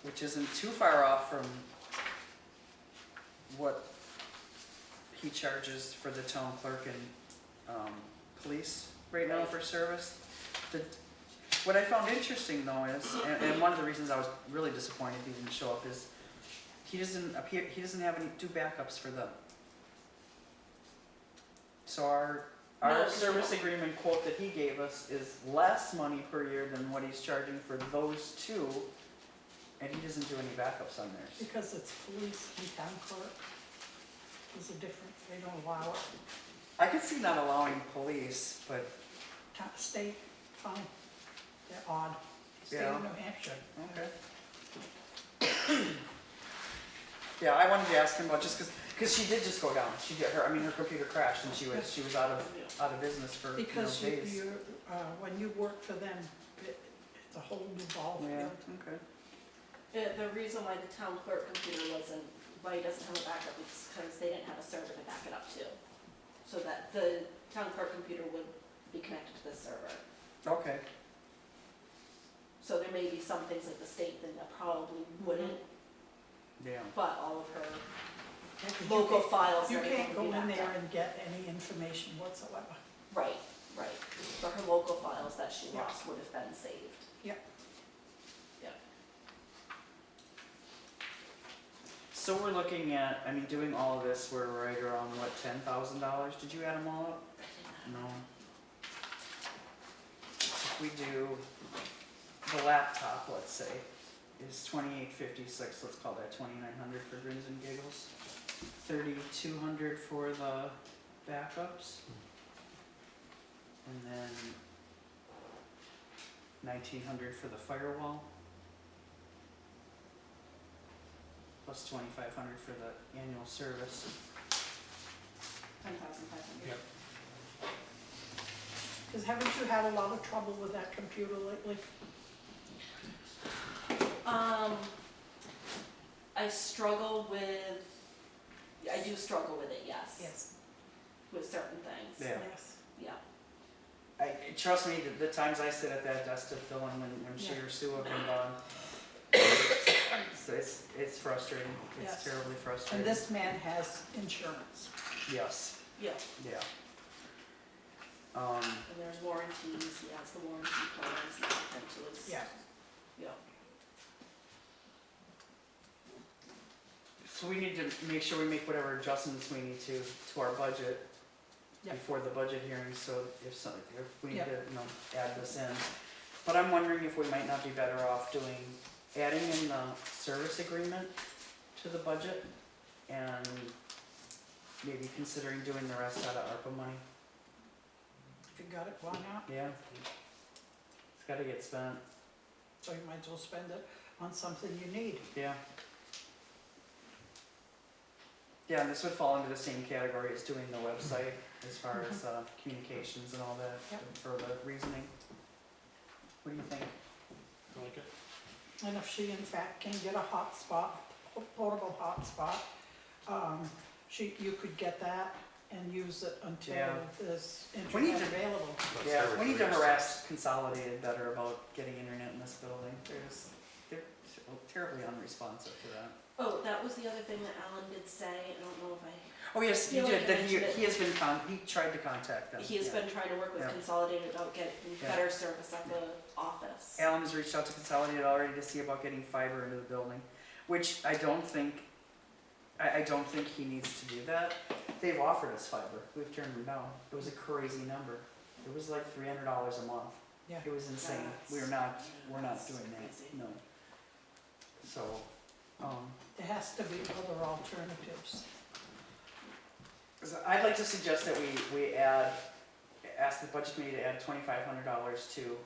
Speaker 1: Which isn't too far off from what he charges for the town clerk and police right now for service. What I found interesting though is, and one of the reasons I was really disappointed he didn't show up is, he doesn't have any, do backups for them. So our
Speaker 12: No, 'cause we
Speaker 1: service
Speaker 12: don't.
Speaker 1: agreement quote that he gave us is less money per year than what he's charging for those 2, and he doesn't do any backups on theirs.
Speaker 2: Because it's police and town clerk. There's a difference, they don't allow it.
Speaker 1: I could see not allowing police, but,
Speaker 2: State, fine. They're odd. State
Speaker 1: Yeah.
Speaker 2: of New Hampshire.
Speaker 1: okay. Yeah, I wanted to ask him about, just because she did just go down. Her computer crashed and she was out of business for
Speaker 2: Because
Speaker 1: days.
Speaker 2: when you work for them, it's a whole new ball
Speaker 1: Yeah,
Speaker 2: field.
Speaker 1: okay.
Speaker 12: The reason why the town clerk computer why he doesn't have a backup is because they didn't have a server to back it up to. So that the town clerk computer would be connected to this server.
Speaker 1: Okay.
Speaker 12: So there may be some things like the state thing that probably wouldn't,
Speaker 1: Yeah.
Speaker 12: but all of her
Speaker 2: Yeah, 'cause
Speaker 12: local files,
Speaker 2: You
Speaker 12: everything
Speaker 2: can't
Speaker 12: would be
Speaker 2: go in
Speaker 12: backed
Speaker 2: there
Speaker 12: up.
Speaker 2: and get any information whatsoever.
Speaker 12: Right. But her local files that she
Speaker 2: Yeah.
Speaker 12: lost would have been saved.
Speaker 1: So we're looking at, doing all of this, we're right around, what, $10,000? Did you add them all up? No. If we do the laptop, let's say, is $2,856, let's call that $2,900 for grins and giggles. $3,200 for the backups. And then $1,900 for the firewall. plus 2,500 for the annual service.
Speaker 12: 10,500.
Speaker 3: Yep.
Speaker 2: Because haven't you had a lot of trouble with that computer lately?
Speaker 12: I struggle with, I do struggle with it, yes. With certain things.
Speaker 1: Yeah.
Speaker 2: Yes.
Speaker 12: Yeah.
Speaker 1: Trust me, the times I sit at that desk to fill in when she or Sue have been gone, it's frustrating. It's
Speaker 2: Yes.
Speaker 1: terribly
Speaker 2: And
Speaker 1: frustrating.
Speaker 2: this man has insurance.
Speaker 1: Yes,
Speaker 12: Yeah.
Speaker 1: yeah.
Speaker 12: And there's warranties, he has the warranty plans and everything, so it's.
Speaker 2: Yeah.
Speaker 12: Yeah.
Speaker 1: So we need to make sure we make whatever adjustments we need to our budget
Speaker 2: Yep.
Speaker 1: before the budget hearing, so if we need
Speaker 2: Yep.
Speaker 1: to, add this in. But I'm wondering if we might not be better off adding in the service agreement to the budget and maybe considering doing the rest out of ARPA money.
Speaker 2: If you got it, why not?
Speaker 1: Yeah. It's gotta get spent,
Speaker 2: So you might as well spend it on something you need.
Speaker 1: yeah. Yeah, and this would fall into the same category as doing the website as far as communications and all that
Speaker 2: Yep.
Speaker 1: for the reasoning. What do you think?
Speaker 3: I like it.
Speaker 2: And if she in fact can get a hotspot, a portable hotspot, you could get that and use it until
Speaker 1: Yeah.
Speaker 2: there's
Speaker 1: We need
Speaker 2: internet
Speaker 1: to-
Speaker 2: available.
Speaker 1: Yeah, we need to harass Consolidated better about getting internet in this building. They're terribly unresponsive to that.
Speaker 12: Oh, that was the other thing that Alan did say, I don't know if
Speaker 1: Oh, yes, he
Speaker 12: feel like
Speaker 1: did,
Speaker 12: I
Speaker 1: that he
Speaker 12: mentioned it.
Speaker 1: has been, he tried to contact them.
Speaker 12: he has
Speaker 1: yeah.
Speaker 12: been trying to work with
Speaker 1: Yeah.
Speaker 12: Consolidated about getting
Speaker 1: Yeah.
Speaker 12: better service at the office.
Speaker 1: Alan has reached out to Consolidated already to see about getting fiber into the building, which I don't think he needs to do that. They've offered us fiber, we've turned them down. It was a crazy number. It was like $300 a month.
Speaker 2: Yeah.
Speaker 1: It was insane.
Speaker 12: That's-
Speaker 1: We're not
Speaker 12: that's
Speaker 1: doing that,
Speaker 12: crazy.
Speaker 1: no. So,
Speaker 2: There has to be other alternatives.
Speaker 1: so I'd like to suggest that we ask the budget committee to add $2,500 to,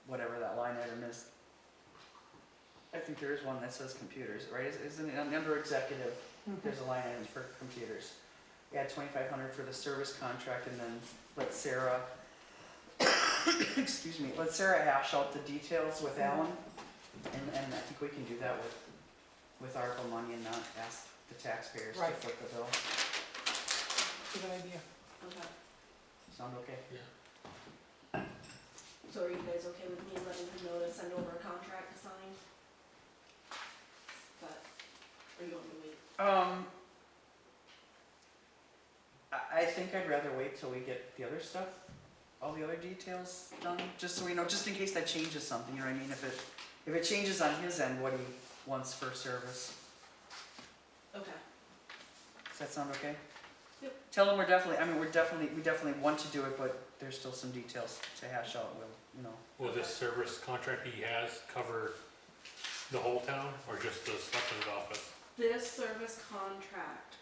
Speaker 1: whatever that line item is. I think there is one that says computers, right? Isn't it under executive, there's a line item for computers. Add $2,500 for the service contract and then let Sarah, excuse me, let Sarah hash out the details with Alan. And I think we can do that with ARPA money and not ask the taxpayers to
Speaker 2: Right.
Speaker 1: foot the bill.
Speaker 2: Good idea.
Speaker 12: Okay,
Speaker 1: Sound okay?
Speaker 12: so are you guys okay with me letting him know to send over a contract to sign? But, are you going to wait?
Speaker 1: I think I'd rather wait till we get the other stuff, all the other details done, just so we know, just in case that changes something, you know what I mean? If it changes on his end, what he wants for service.
Speaker 12: Okay.
Speaker 1: Does that sound okay?
Speaker 12: Yep.
Speaker 1: Tell him we definitely want to do it, but there's still some details to hash out,
Speaker 3: Will this service contract he has cover the whole town or just the selectman's office?
Speaker 12: This service contract,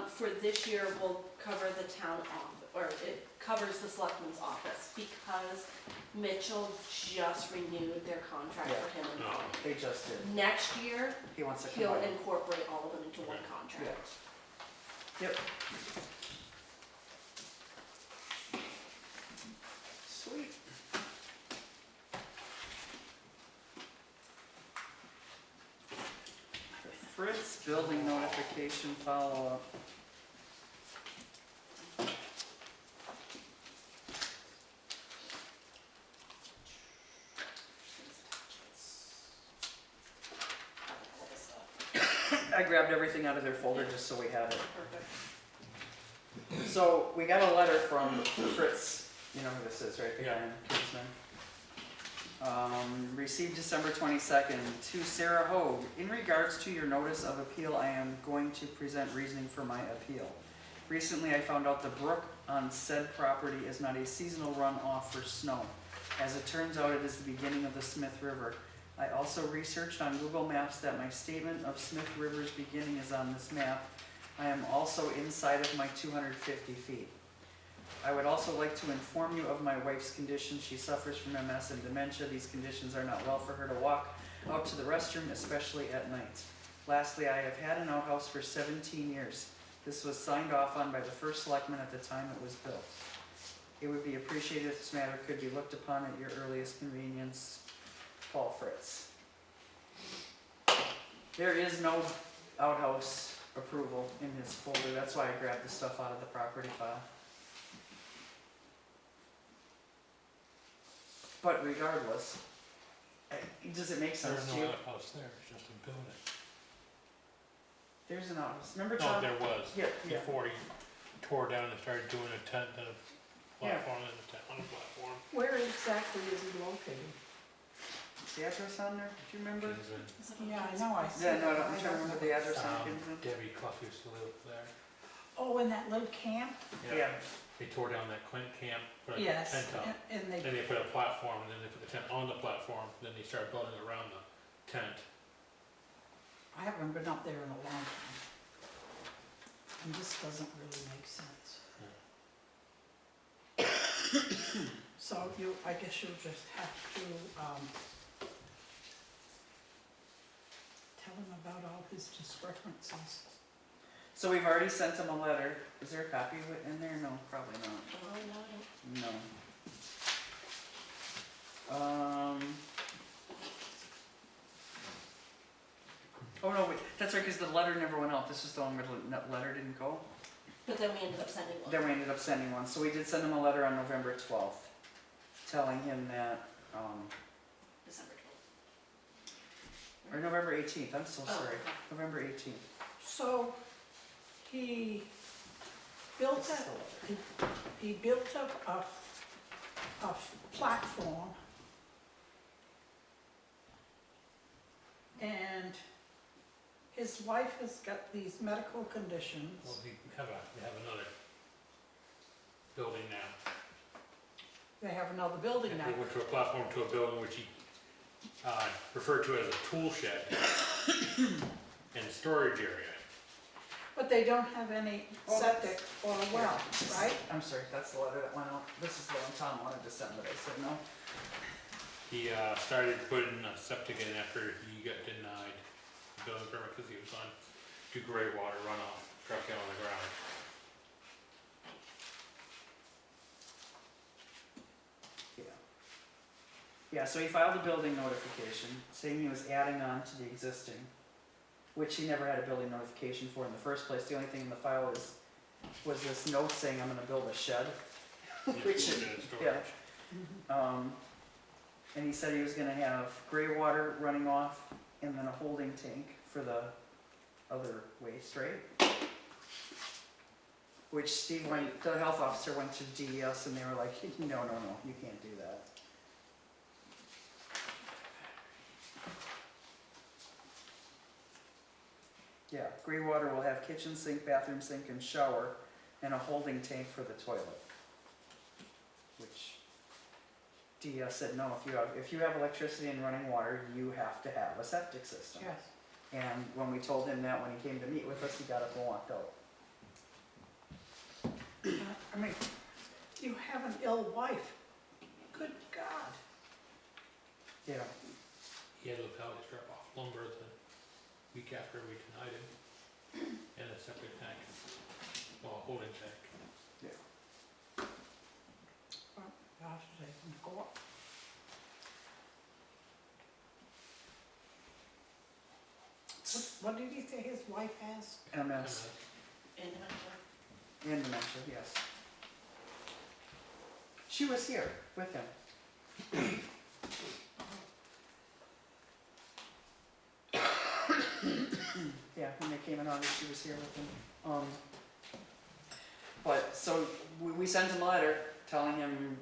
Speaker 12: for this year will cover the town office, or it covers the selectman's office, because Mitchell just renewed their contract for him and
Speaker 3: No.
Speaker 12: Bonnie.
Speaker 1: They just did.
Speaker 12: Next year,
Speaker 1: He wants to
Speaker 12: he'll
Speaker 1: combine.
Speaker 12: incorporate all of them into one
Speaker 3: Okay.
Speaker 12: contract.
Speaker 1: Yep. Sweet. Fritz building notification follow-up.
Speaker 12: All this stuff.
Speaker 1: I grabbed everything out of their folder just so we have it.
Speaker 12: Perfect.
Speaker 1: So we got a letter from Fritz, you know who this is, right? The guy
Speaker 3: Yeah.
Speaker 1: in Kingsman. Received December 22nd to Sarah Hogue. In regards to your notice of appeal, I am going to present reasoning for my appeal. Recently, I found out the brook on said property is not a seasonal runoff for snow. As it turns out, it is the beginning of the Smith River. I also researched on Google Maps that my statement of Smith River's beginning is on this map. I am also inside of my 250 feet. I would also like to inform you of my wife's condition. She suffers from MS and dementia. These conditions are not well for her to walk out to the restroom, especially at night. Lastly, I have had an outhouse for 17 years. This was signed off on by the first selectman at the time it was built. It would be appreciated if this matter could be looked upon at your earliest convenience. Paul Fritz. There is no outhouse approval in his folder, that's why I grabbed the stuff out of the property file. But regardless, does it make sense
Speaker 3: There's
Speaker 1: to
Speaker 3: no
Speaker 1: you?
Speaker 3: outhouse there, it's just a building.
Speaker 1: There's an outhouse, remember
Speaker 3: No,
Speaker 1: Tom?
Speaker 3: there was,
Speaker 1: Yeah, yeah.
Speaker 3: before he tore down and started doing a tent and a platform and a tent on a platform.
Speaker 2: Where exactly is he located?
Speaker 1: Is the address on there? Do you remember?
Speaker 3: Kingsman.
Speaker 2: Yeah, I know, I see.
Speaker 1: Yeah, no,
Speaker 2: it.
Speaker 1: I'm trying to remember the address on
Speaker 3: Um,
Speaker 1: Kingsman.
Speaker 3: Debbie Clough used to live there.
Speaker 2: Oh, in that little camp?
Speaker 1: Yeah,
Speaker 3: They tore down that Clint camp, put a
Speaker 2: Yes,
Speaker 3: tent up.
Speaker 2: and they,
Speaker 3: Then they put a platform, and then they put the tent on the platform, then they started building around the tent.
Speaker 2: I haven't been up there in a long time. And this doesn't really make sense. So you, I guess you'll just have to, tell him about all his discrepancies.
Speaker 1: so we've already sent him a letter. Is there a copy of it in there? No, probably not. No. Oh no, wait, that's right, because the letter never went out. This was the one where the letter didn't go.
Speaker 12: But then we ended up sending one.
Speaker 1: Then we ended up sending one. So we did send him a letter on November 12th, telling him that,
Speaker 12: December
Speaker 1: or November 18th, I'm so
Speaker 12: 12th.
Speaker 1: sorry. November 18th.
Speaker 2: So he built
Speaker 1: This is the letter.
Speaker 2: he built a platform. And his wife has got these medical conditions.
Speaker 3: Well, we have another building now.
Speaker 2: They have another building now.
Speaker 3: They went to a platform to a building which he referred to as a tool shed and storage area.
Speaker 2: But they don't have any
Speaker 1: Oh,
Speaker 2: septic or a well, right?
Speaker 1: I'm sorry, that's the letter that went out. This is the one Tom wanted to send, but I said no.
Speaker 3: He started putting a septic in after he got denied the building permit because he was on to gray water runoff, trucking on the ground.
Speaker 1: Yeah. Yeah, so he filed a building notification saying he was adding on to the existing, which he never had a building notification for in the first place. The only thing in the file was this note saying I'm gonna build a shed. Which,
Speaker 3: Tool shed storage.
Speaker 1: yeah. And he said he was gonna have gray water running off and then a holding tank for the other waste, right? Which Steve went, the health officer went to DES and they were like, no, you can't do that. Yeah, gray water will have kitchen sink, bathroom sink, and shower, and a holding tank for the toilet. Which DES said, no, if you have electricity and running water, you have to have a septic system.
Speaker 2: Yes.
Speaker 1: And when we told him that, when he came to meet with us, he got up and walked out.
Speaker 2: I mean, you have an ill wife. Good God.
Speaker 1: Yeah.
Speaker 3: He had to pallet strip off lumber the week after we denied him, and a septic tank, well, a holding tank.
Speaker 2: Gosh, they can go up. What did he say his wife has?
Speaker 1: MS
Speaker 12: And
Speaker 1: and dementia, yes. She was here with him. Yeah, when they came in August, she was here with him. But, so, we sent him a letter telling him,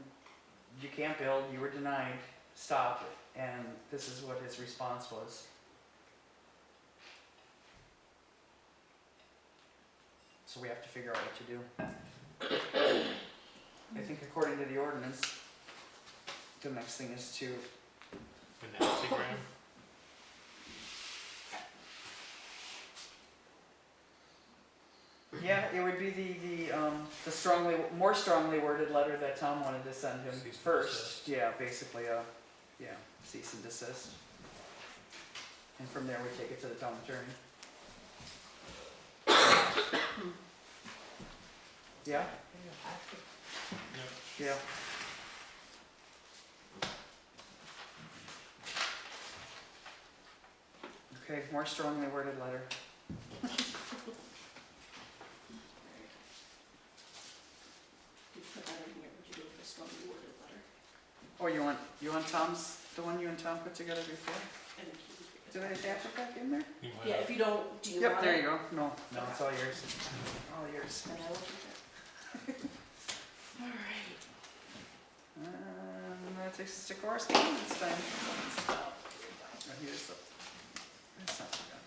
Speaker 1: you can't build, you were denied, stop it. And this is what his response was. So we have to figure out what to do. I think according to the ordinance, the next thing is to,
Speaker 3: And that Instagram,
Speaker 1: yeah, it would be the strongly, more strongly worded letter that Tom wanted to send him
Speaker 3: Cease and
Speaker 1: first.
Speaker 3: desist.
Speaker 1: Yeah, basically cease and desist. And from there, we take it to the town attorney. Yeah? Yeah. Okay, more strongly worded letter.
Speaker 12: You put that in here, would you do with this one worded letter?
Speaker 1: Oh, you want Tom's, the one you and Tom put together before?
Speaker 12: And then keep it.
Speaker 1: Did I attach it back in there?
Speaker 3: You might
Speaker 12: Yeah,
Speaker 3: have-
Speaker 12: if you don't, do you
Speaker 1: Yep,
Speaker 12: want
Speaker 1: there
Speaker 12: it?
Speaker 1: you go. No, it's all yours. All yours.
Speaker 12: And I will keep it. Alright.
Speaker 1: That takes us to correspondence time. Oh, here's the- that's not too bad.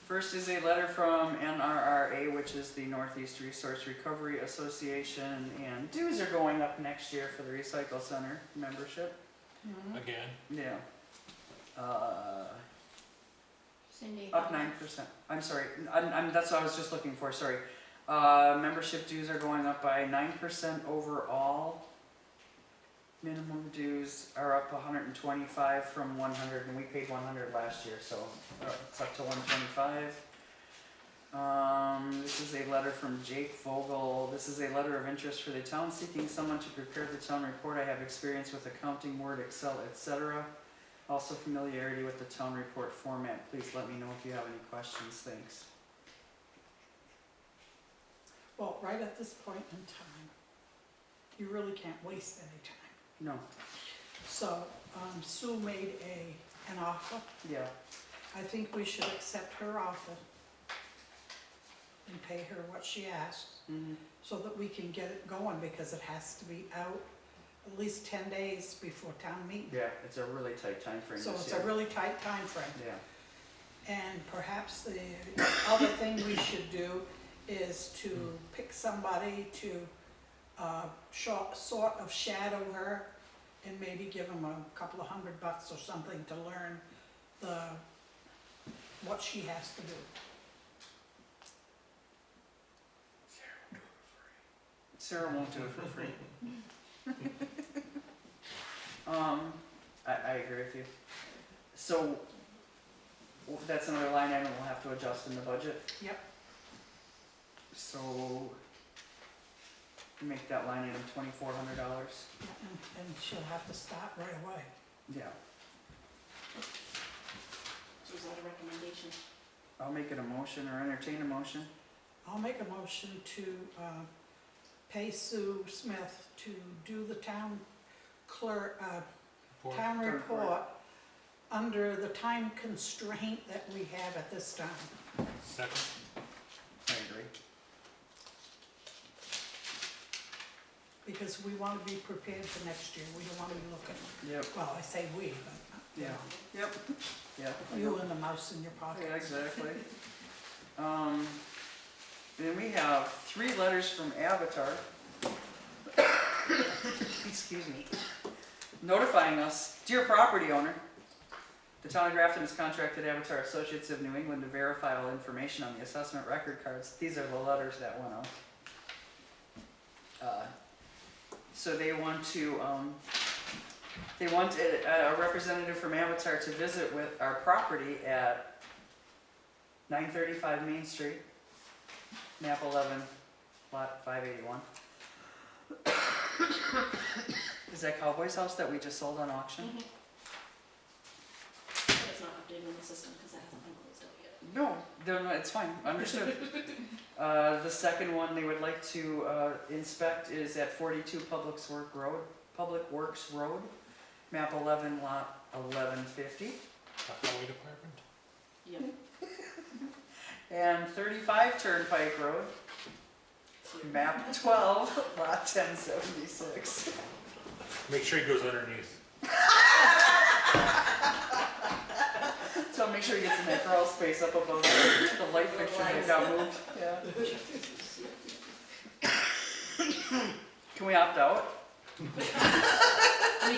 Speaker 1: First is a letter from NRRA, which is the Northeast Resource Recovery Association, and dues are going up next year for the Recycle Center membership.
Speaker 3: Again,
Speaker 1: Yeah.
Speaker 6: Cindy.
Speaker 1: Up 9%. I'm sorry, that's what I was just looking for, sorry. Membership dues are going up by 9% overall. Minimum dues are up 125 from 100, and we paid 100 last year, so it's up to 125. This is a letter from Jake Vogel. This is a letter of interest for the town seeking someone to prepare the town report. I have experience with accounting, Word, Excel, etc. Also familiarity with the town report format. Please let me know if you have any questions. Thanks.
Speaker 2: Well, right at this point in time, you really can't waste any time.
Speaker 1: No.
Speaker 2: So, Sue made an offer.
Speaker 1: Yeah.
Speaker 2: I think we should accept her offer and pay her what she asked,
Speaker 1: Mm-hmm.
Speaker 2: so that we can get it going, because it has to be out at least 10 days before town meeting.
Speaker 1: Yeah, it's a really tight time frame
Speaker 2: So
Speaker 1: this
Speaker 2: it's
Speaker 1: year.
Speaker 2: a really tight time frame.
Speaker 1: Yeah.
Speaker 2: And perhaps the other thing we should do is to pick somebody to sort of shadow her, and maybe give them a couple of $100 or something to learn what she has to do.
Speaker 1: Sarah won't do it for free. I agree with you. So that's another line item we'll have to adjust in the budget.
Speaker 2: Yep.
Speaker 1: So make that line item $2,400.
Speaker 2: And she'll have to start right away.
Speaker 1: Yeah.
Speaker 12: So is that a recommendation?
Speaker 1: I'll make it a motion or entertain a motion.
Speaker 2: I'll make a motion to pay Sue Smith to do the town clerk,
Speaker 3: report.
Speaker 2: town
Speaker 1: Clerk
Speaker 2: report under the time constraint that we have at this time.
Speaker 3: Second.
Speaker 1: I agree.
Speaker 2: Because we want to be prepared for next year. We don't want to be looking,
Speaker 1: Yep.
Speaker 2: well, I say we, but you
Speaker 1: Yeah.
Speaker 2: know,
Speaker 1: Yep. Yeah.
Speaker 2: you and the mouse in your pocket.
Speaker 1: Yeah, exactly. Then we have 3 letters from Avatar. Excuse me. Notifying us, dear property owner, the town of Grafton has contracted Avatar Associates of New England to verify all information on the assessment record cards. These are the letters that went out. So they want a representative from Avatar to visit with our property at 935 Main Street, map 11, lot 581. Is that Cowboy's house that we just sold on auction?
Speaker 12: Mm-hmm. But it's not updated in the system because it hasn't been closed out yet.
Speaker 1: No, it's fine, understood. The second one they would like to inspect is at 42 Public Works Road, map 11, lot 1150.
Speaker 3: The highway department.
Speaker 12: Yep.
Speaker 1: And 35 Turnpike Road, map 12, lot 1076.
Speaker 3: Make sure he goes underneath.
Speaker 1: So make sure he gets in that crawl space up above the light fixture that got moved. Yeah. Can we opt out?
Speaker 12: We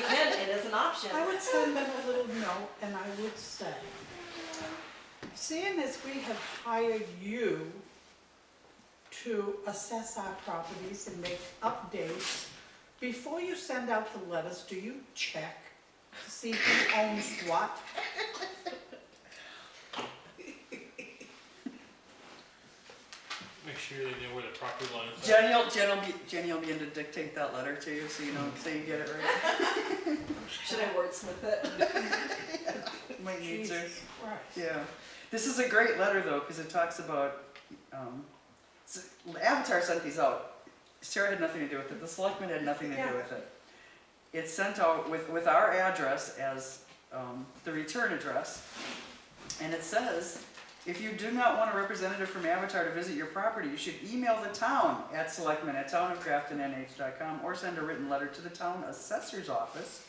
Speaker 12: can, it is an option.
Speaker 2: I would send them a little note, and I would say, seeing as we have hired you to assess our properties and make updates, before you send out the letters, do you check to see who owns what?
Speaker 3: sure they know where the property lines are.
Speaker 1: Jenny will begin to dictate that letter to you, so you know, so you get it right.
Speaker 12: Should I wordsmith it?
Speaker 1: Might need to.
Speaker 2: Jesus Christ.
Speaker 1: Yeah. This is a great letter though, because it talks about, Avatar sent these out. Sarah had nothing to do with it. The selectmen had nothing to do with it. It's sent out with our address as the return address. And it says, if you do not want a representative from Avatar to visit your property, you should email the town at selectmen@townofgraftonnh.com or send a written letter to the town assessor's office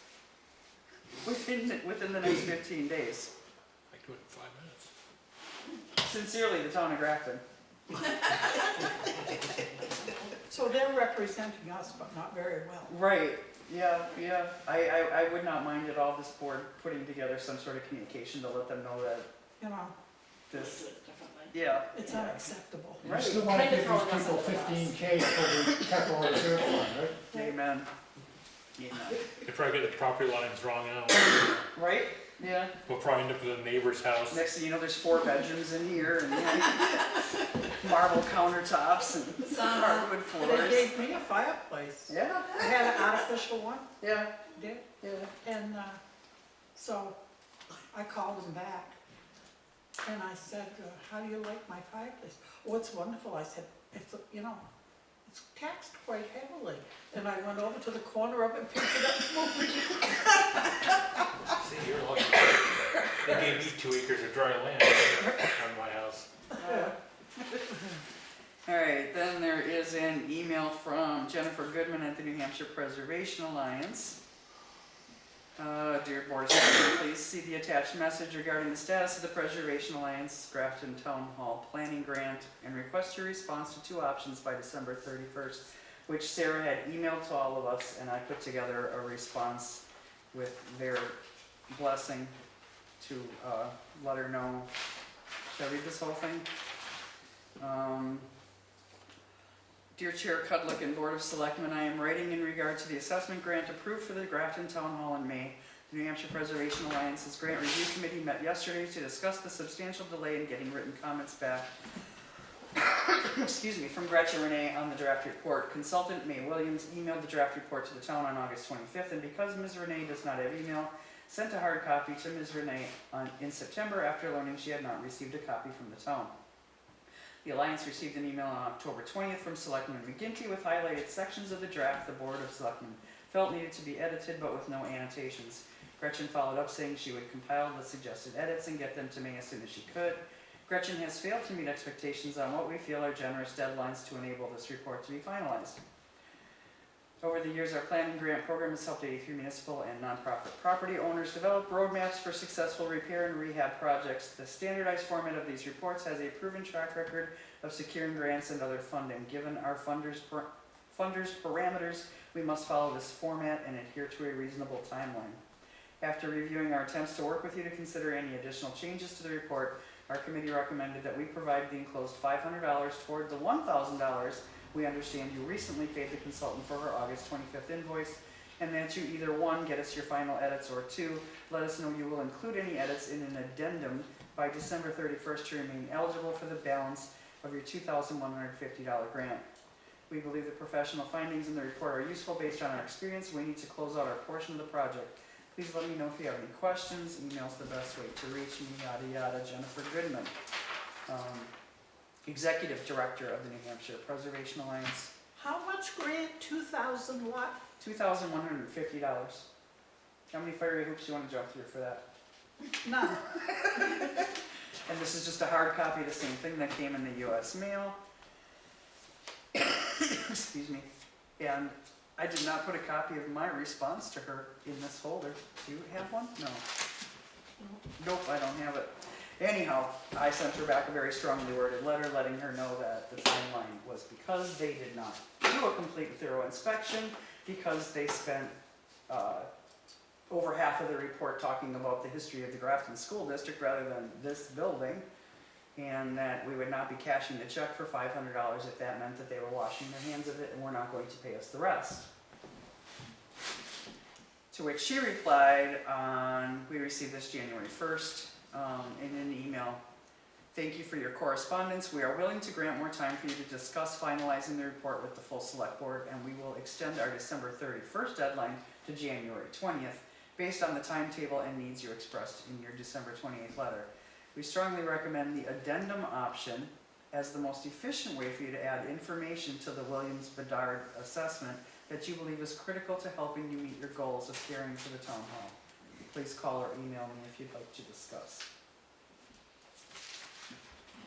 Speaker 1: within the next 15 days.
Speaker 3: I can do it in 5 minutes.
Speaker 1: Sincerely, the town of Grafton.
Speaker 2: So they're representing us, but not very well.
Speaker 1: Right, yeah. I would not mind at all this board putting together some sort of communication to let them know that
Speaker 2: You know,
Speaker 1: this,
Speaker 12: Differently.
Speaker 1: yeah.
Speaker 2: it's unacceptable.
Speaker 9: You
Speaker 1: Right.
Speaker 9: still want to
Speaker 12: Kind of
Speaker 9: give these
Speaker 12: throwing us
Speaker 9: people
Speaker 12: under the bus.
Speaker 9: 15K for the capital reserve fund, right?
Speaker 1: Amen. Amen.
Speaker 3: They probably get the property lines wrong out.
Speaker 1: Right? Yeah.
Speaker 3: We'll probably end up with a neighbor's house.
Speaker 1: Next thing you know, there's 4 bedrooms in here and marble countertops and hardwood
Speaker 2: They
Speaker 1: floors.
Speaker 2: gave me a fireplace.
Speaker 1: Yeah,
Speaker 2: I had an artificial one,
Speaker 1: yeah,
Speaker 2: did,
Speaker 1: yeah.
Speaker 2: and, so I called them back. And I said, how do you like my fireplace? Oh, it's wonderful. I said, it's, it's taxed quite heavily. And I went over to the corner of it, picked it up, and moved it.
Speaker 3: See, you're lucky. They gave me 2 acres of dry land on my house.
Speaker 1: All right, then there is an email from Jennifer Goodman at the New Hampshire Preservation Alliance. Dear Board of Selectmen, please see the attached message regarding the status of the Preservation Alliance Grafton Town Hall Planning Grant and request your response to 2 options by December 31st, which Sarah had emailed to all of us, and I put together a response with their blessing to let her know. Should I read this whole thing? Dear Chair Cudlick and Board of Selectmen, I am writing in regard to the assessment grant approved for the Grafton Town Hall in May. The New Hampshire Preservation Alliance's Grant Review Committee met yesterday to discuss the substantial delay in getting written comments back excuse me, from Gretchen Renee on the draft report. Consultant May Williams emailed the draft report to the town on August 25th, and because Ms. Renee does not have email, sent a hard copy to Ms. Renee in September after learning she had not received a copy from the town. The Alliance received an email on October 20th from Selectman McGinty with highlighted sections of the draft the Board of Selectmen felt needed to be edited but with no annotations. Gretchen followed up saying she would compile the suggested edits and get them to me as soon as she could. Gretchen has failed to meet expectations on what we feel are generous deadlines to enable this report to be finalized. Over the years, our planning grant program has helped 83 municipal and nonprofit property owners develop roadmaps for successful repair and rehab projects. The standardized format of these reports has a proven track record of securing grants and other funding. Given our funders' parameters, we must follow this format and adhere to a reasonable timeline. After reviewing our attempts to work with you to consider any additional changes to the report, our committee recommended that we provide the enclosed $500 toward the $1,000 we understand you recently paid the consultant for her August 25th invoice, and that you either 1, get us your final edits, or 2, let us know you will include any edits in an addendum by December 31st to remain eligible for the balance of your $2,150 grant. We believe the professional findings in the report are useful based on our experience. We need to close out our portion of the project. Please let me know if you have any questions. Email's the best way to reach me, yada yada. Jennifer Goodman, Executive Director of the New Hampshire Preservation Alliance.
Speaker 2: How much grant? 2,000 what?
Speaker 1: $2,150. How many fiery hoops do you want to jump through for that?
Speaker 2: None.
Speaker 1: And this is just a hard copy of the same thing that came in the US mail. Excuse me. And I did not put a copy of my response to her in this folder. Do you have one? No. Nope, I don't have it. Anyhow, I sent her back a very strongly worded letter letting her know that the timeline was because they did not do a complete and thorough inspection, because they spent over half of the report talking about the history of the Grafton School District rather than this building, and that we would not be cashing the check for $500 if that meant that they were washing their hands of it and were not going to pay us the rest. To which she replied on, we received this January 1st, in an email Thank you for your correspondence. We are willing to grant more time for you to discuss finalizing the report with the full select board, and we will extend our December 31st deadline to January 20th, based on the timetable and needs you expressed in your December 28th letter. We strongly recommend the addendum option as the most efficient way for you to add information to the Williams-Bedard assessment that you believe is critical to helping you meet your goals of caring for the town hall. Please call or email me if you'd like to discuss.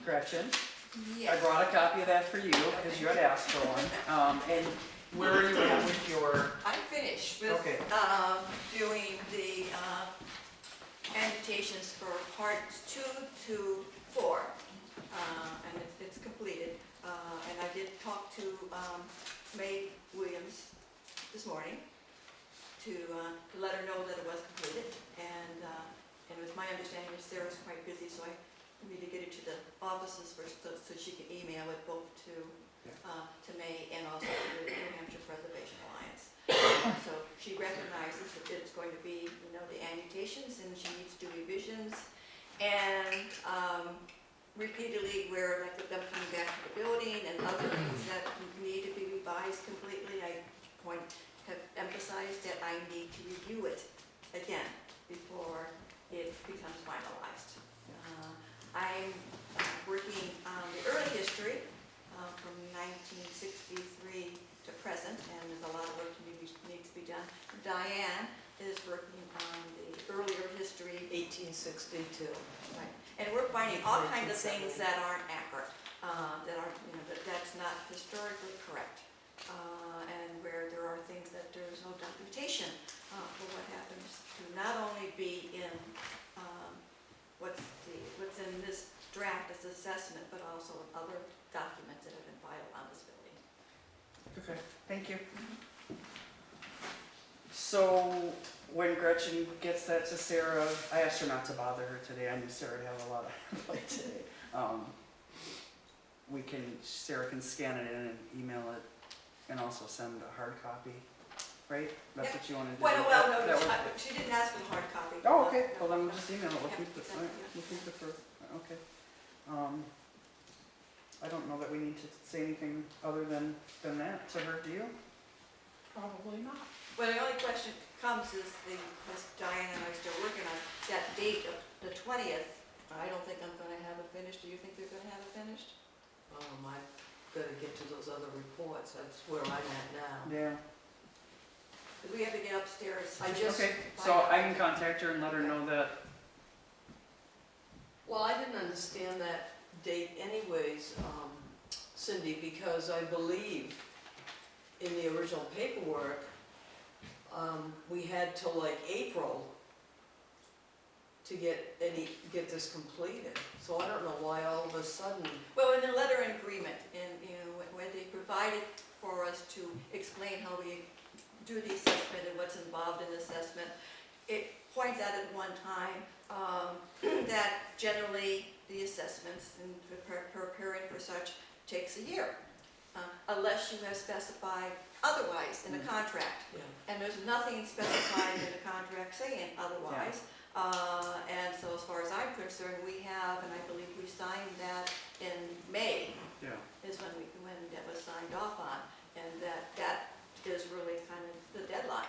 Speaker 1: Gretchen, I
Speaker 5: Yes.
Speaker 1: brought a copy of that for you because you had asked for one. And where are you at with your,
Speaker 5: I'm finished with,
Speaker 1: okay,
Speaker 5: doing the, annotations for parts 2 to 4. And it's completed. And I did talk to, May Williams this morning to let her know that it was completed. And it was my understanding that Sarah's quite busy, so I need to get it to the offices first so she can email it both to May and also to the New Hampshire Preservation Alliance. So she recognizes that it's going to be, the annotations, and she needs to do revisions. And repeatedly, where like with them coming back to the building and other things that need to be revised completely, I have emphasized that I need to review it again before it becomes finalized. I'm working on the early history from 1963 to present, and there's a lot of work needs to be done. Diane is working on the earlier history.
Speaker 10: 1862.
Speaker 5: Right. And we're finding all kinds of things that aren't accurate, that aren't, that's not historically correct. And where there are things that there's no documentation for what happens to not only be in what's in this draft, this assessment, but also in other documents that have been filed on this building.
Speaker 1: okay, thank you. So when Gretchen gets that to Sarah, I asked her not to bother her today. I knew Sarah would have a lot of plate today. Sarah can scan it in and email it, and also send a hard copy, right? That's what you want to do?
Speaker 5: Well, no,
Speaker 1: That was-
Speaker 5: she didn't ask for the hard copy.
Speaker 1: Oh, okay, well then we'll just email it, we'll
Speaker 5: Yeah,
Speaker 1: keep the,
Speaker 5: yeah.
Speaker 1: we'll keep the first, okay. I don't know that we need to say anything other than that to her, do you?
Speaker 2: Probably not.
Speaker 5: Well, the only question comes is as Diane and I are still working on that date of the 20th. I don't think I'm gonna have it finished. Do you think they're gonna have it finished?
Speaker 10: I've got to get to those other reports, that's where I'm at now.
Speaker 1: Yeah.
Speaker 5: Because we have to get upstairs.
Speaker 1: Okay, so I can contact her and let her know that,
Speaker 10: Well, I didn't understand that date anyways, Cindy, because I believe in the original paperwork, we had till like April to get this completed. So I don't know why all of a sudden.
Speaker 5: Well, in the letter in agreement, and when they provided for us to explain how we do the assessment and what's involved in the assessment, it points out at one time that generally the assessments and preparing for such takes a year, unless you have specified otherwise in the contract.
Speaker 10: Yeah.
Speaker 5: And there's nothing specified in the contract saying otherwise. And so as far as I'm concerned, we have, and I believe we signed that in May,
Speaker 1: yeah.
Speaker 5: is when that was signed off on, and that is really kind of the deadline.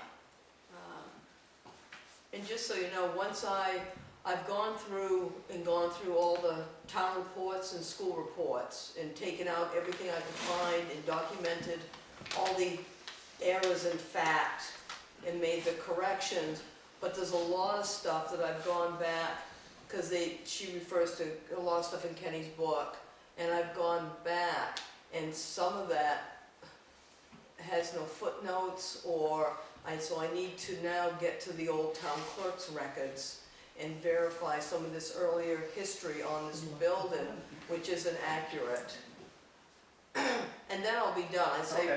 Speaker 10: And just so you know, once I've gone through all the town reports and school reports and taken out everything I could find and documented all the errors in fact and made the corrections, but there's a lot of stuff that I've gone back, because she refers to a lot of stuff in Kenny's book, and I've gone back, and some of that has no footnotes, so I need to now get to the old town clerk's records and verify some of this earlier history on this building, which isn't accurate. And then I'll be done.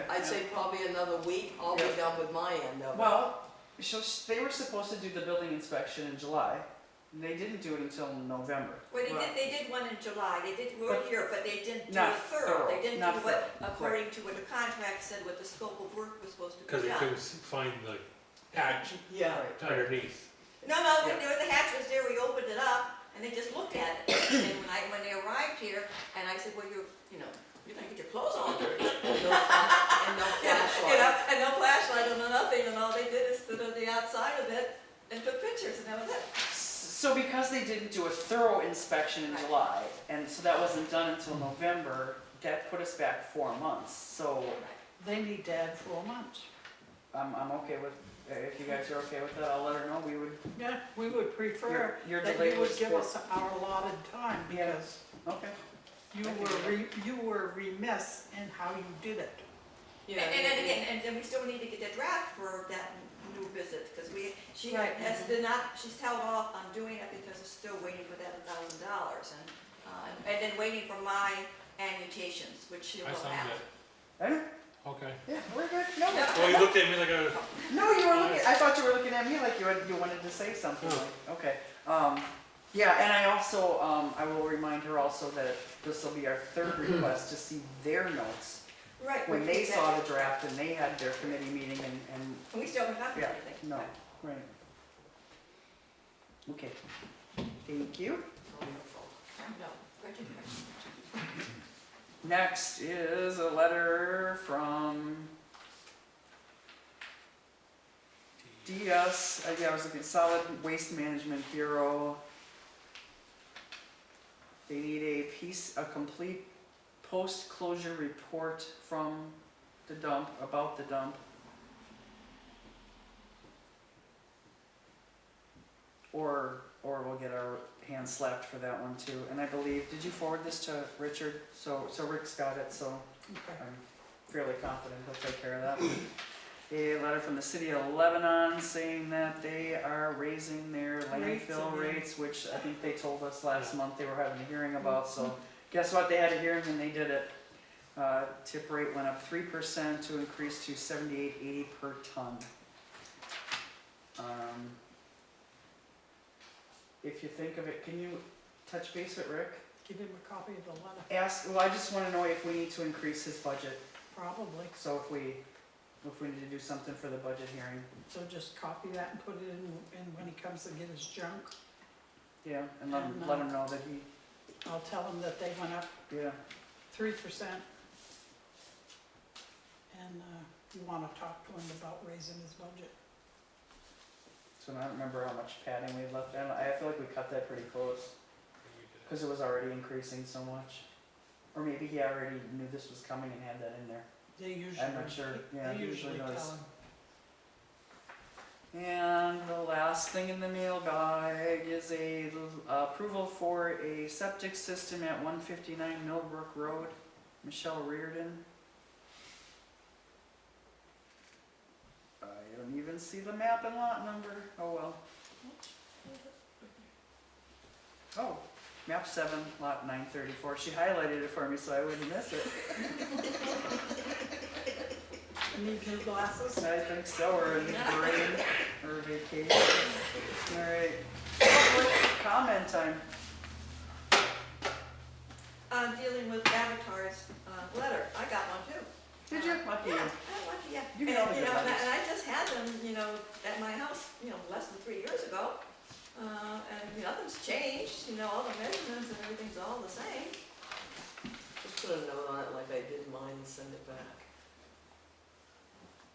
Speaker 10: I'd say probably another week, I'll be done with my end of it.
Speaker 1: Well, so they were supposed to do the building inspection in July. They didn't do it until November.
Speaker 5: Well, they did one in July, we were
Speaker 1: But
Speaker 5: here, but they didn't do
Speaker 1: not
Speaker 5: it thorough.
Speaker 1: thorough,
Speaker 5: They didn't
Speaker 1: not
Speaker 5: do what,
Speaker 1: thorough,
Speaker 5: according to what the contract said, what the scope of work was supposed to
Speaker 3: Because
Speaker 5: be
Speaker 3: they
Speaker 5: done.
Speaker 3: couldn't find the hatch
Speaker 10: Yeah.
Speaker 1: Right.
Speaker 3: underneath.
Speaker 5: No,
Speaker 1: Yeah.
Speaker 5: the hatch was there, we opened it up, and they just looked at it. And when they arrived here, and I said, well, you're gonna get your clothes on.
Speaker 10: And no flashlight.
Speaker 5: And no flashlight and no nothing, and all they did is stood on the outside of it and took pictures, and that was it.
Speaker 1: So because they didn't do a thorough inspection in
Speaker 5: Right.
Speaker 1: July, and so that wasn't done until November, that put us back 4 months. So
Speaker 2: They need to add 4 months.
Speaker 1: I'm okay with, if you guys are okay with that, I'll let her know. We would,
Speaker 2: Yeah, we would prefer
Speaker 1: your
Speaker 2: that
Speaker 1: delay
Speaker 2: you
Speaker 1: was
Speaker 2: would give
Speaker 1: 4.
Speaker 2: us our allotted time,
Speaker 1: Yeah.
Speaker 2: because
Speaker 1: Okay.
Speaker 2: you were remiss in how you did it.
Speaker 10: Yeah,
Speaker 5: And we still need to get that draft for that new visit, because she
Speaker 2: Right.
Speaker 5: she's held off on doing it because it's still waiting for that $1,000, and then waiting for my annutations, which she will
Speaker 3: I signed
Speaker 5: have.
Speaker 3: it.
Speaker 1: Hey,
Speaker 3: Okay.
Speaker 1: yeah, we're good. No,
Speaker 3: Well, you looked at me like
Speaker 1: no, you were looking, I thought you were looking at me like you wanted to say something.
Speaker 3: Oh.
Speaker 1: Like, okay. Yeah, and I also, I will remind her also that this will be our third request to see their notes.
Speaker 5: Right.
Speaker 1: When they saw the draft and they had their committee meeting and
Speaker 5: And we still haven't gotten
Speaker 1: yeah,
Speaker 5: anything.
Speaker 1: no, right. Okay, thank you.
Speaker 5: No.
Speaker 1: Next is a letter from DS, I was looking, Solid Waste Management Bureau. They need a complete post-closure report from the dump, about the dump. Or we'll get our hands slapped for that one too. And I believe, did you forward this to Richard? So Rick's got it, so
Speaker 2: Okay.
Speaker 1: I'm fairly confident he'll take care of that. A letter from the city of Lebanon saying that they are raising their landfill
Speaker 2: again.
Speaker 1: rates, which I think they told us last month they were having a hearing about, so guess what, they had a hearing and they did it. Tip rate went up 3% to increase to $78.80 per ton. If you think of it, can you touch base with Rick?
Speaker 2: Give him a copy of the letter,
Speaker 1: Well, I just wanna know if we need to increase his budget,
Speaker 2: probably.
Speaker 1: so if we need to do something for the budget hearing.
Speaker 2: So just copy that and put it in when he comes to get his junk.
Speaker 1: Yeah, and let him know that he,
Speaker 2: I'll tell him that they went up
Speaker 1: yeah.
Speaker 2: 3%. And you wanna talk to him about raising his budget.
Speaker 1: So I don't remember how much padding we left. I feel like we cut that pretty close, because it was already increasing so much. Or maybe he already knew this was coming and had that in there.
Speaker 2: They usually.
Speaker 1: I'm not sure. Yeah,
Speaker 2: They
Speaker 1: he
Speaker 2: usually
Speaker 1: usually
Speaker 2: tell
Speaker 1: does.
Speaker 2: him.
Speaker 1: And the last thing in the mail bag is a approval for a septic system at 159 Millbrook Road. Michelle Reardon. I don't even see the map and lot number. Oh well. Oh, map 7, lot 934. She highlighted it for me so I wouldn't miss it.
Speaker 2: Need new glasses?
Speaker 1: I think so, or a new brain, or vacation. Alright. Public comment time.
Speaker 5: Dealing with Avatar's letter, I got one too.
Speaker 1: Did you? Lucky you.
Speaker 5: Lucky, yeah.
Speaker 1: You
Speaker 5: And,
Speaker 1: get all the
Speaker 5: you
Speaker 1: good
Speaker 5: know,
Speaker 1: letters.
Speaker 5: and I just had them, at my house, less than 3 years ago. And nothing's changed, all the measurements and everything's all the same.
Speaker 10: Just put a note on it like I did mine and send it back.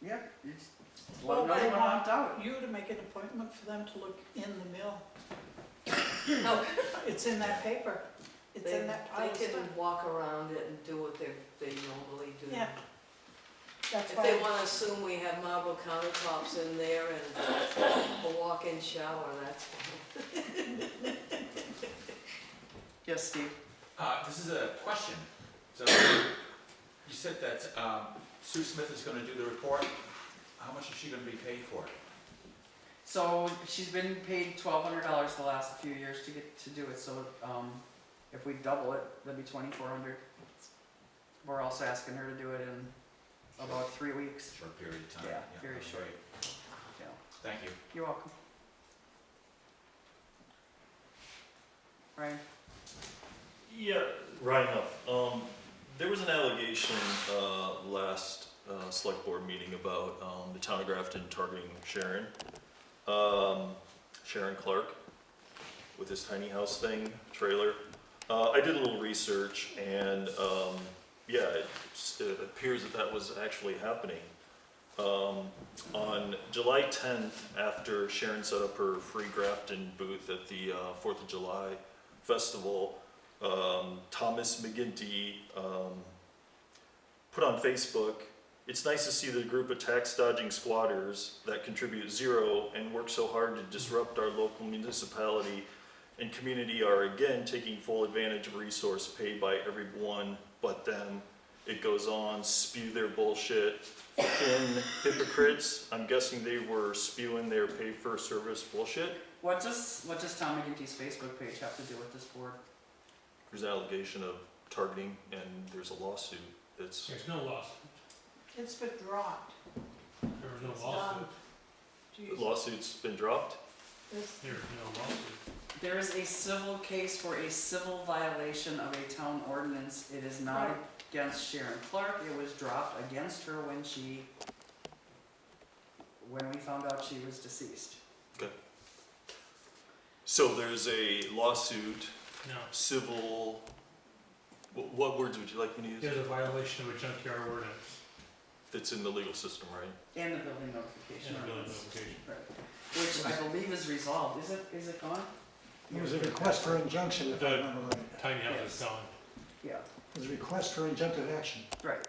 Speaker 1: Yeah. You just
Speaker 2: Well,
Speaker 1: let
Speaker 2: they
Speaker 1: them know when
Speaker 2: want
Speaker 1: I'm out.
Speaker 2: you to make an appointment for them to look in the mill.
Speaker 5: No,
Speaker 2: It's in that paper. It's in that pile of
Speaker 10: They
Speaker 2: stuff.
Speaker 10: can walk around it and do what they normally do.
Speaker 2: Yeah. That's
Speaker 10: If they
Speaker 2: why,
Speaker 10: wanna assume we have marble countertops in there and a walk-in shower, that's fine.
Speaker 1: Yes, Steve.
Speaker 4: This is a question. So you said that Sue Smith is gonna do the report. How much is she gonna be paid for it?
Speaker 1: So she's been paid $1,200 the last few years to get to do it. So if we double it, that'd be $2,400. We're also asking her to do it in about 3 weeks.
Speaker 4: Short period of time.
Speaker 1: Yeah, very
Speaker 4: that's
Speaker 1: short.
Speaker 4: great.
Speaker 1: Yeah.
Speaker 4: Thank you.
Speaker 1: You're welcome. Ryan.
Speaker 13: Yeah, right enough. There was an allegation last select board meeting about the town of Grafton targeting Sharon Clark. with his tiny house thing, trailer. I did a little research and, yeah, it appears that that was actually happening. On July 10th, after Sharon set up her free Grafton booth at the 4th of July festival, Thomas McGinty put on Facebook, "It's nice to see the group of tax-dodging squatters that contribute zero and work so hard to disrupt our local municipality and community are again taking full advantage of resource paid by everyone but them." It goes on, spew their bullshit. Thin hypocrites. I'm guessing they were spewing their pay-for-service bullshit.
Speaker 1: What does Tom McGinty's Facebook page have to do with this board?
Speaker 13: There's an allegation of targeting, and there's a lawsuit. It's
Speaker 3: There's no lawsuit.
Speaker 2: It's been dropped.
Speaker 3: There was no
Speaker 2: It's
Speaker 3: lawsuit.
Speaker 2: done. Jeez.
Speaker 13: lawsuit's been dropped.
Speaker 2: This-
Speaker 3: There's no lawsuit.
Speaker 1: There is a civil case for a civil violation of a town ordinance. It is not
Speaker 2: Right.
Speaker 1: against Sharon Clark. It was dropped against her when we found out she was deceased.
Speaker 13: So there's a lawsuit,
Speaker 3: No.
Speaker 13: civil. What words would you like me to use?
Speaker 3: There's a violation of a junkyard ordinance
Speaker 13: That's in the legal system, right?
Speaker 1: And the building notification
Speaker 3: and a building
Speaker 1: ordinance.
Speaker 3: notification.
Speaker 1: Right. Which I believe is resolved. Is it gone?
Speaker 9: There was a request for injunction, if I remember right.
Speaker 3: Tiny house
Speaker 1: Yes.
Speaker 3: is gone.
Speaker 1: Yeah,
Speaker 9: There was a request for injunctive action.
Speaker 1: right.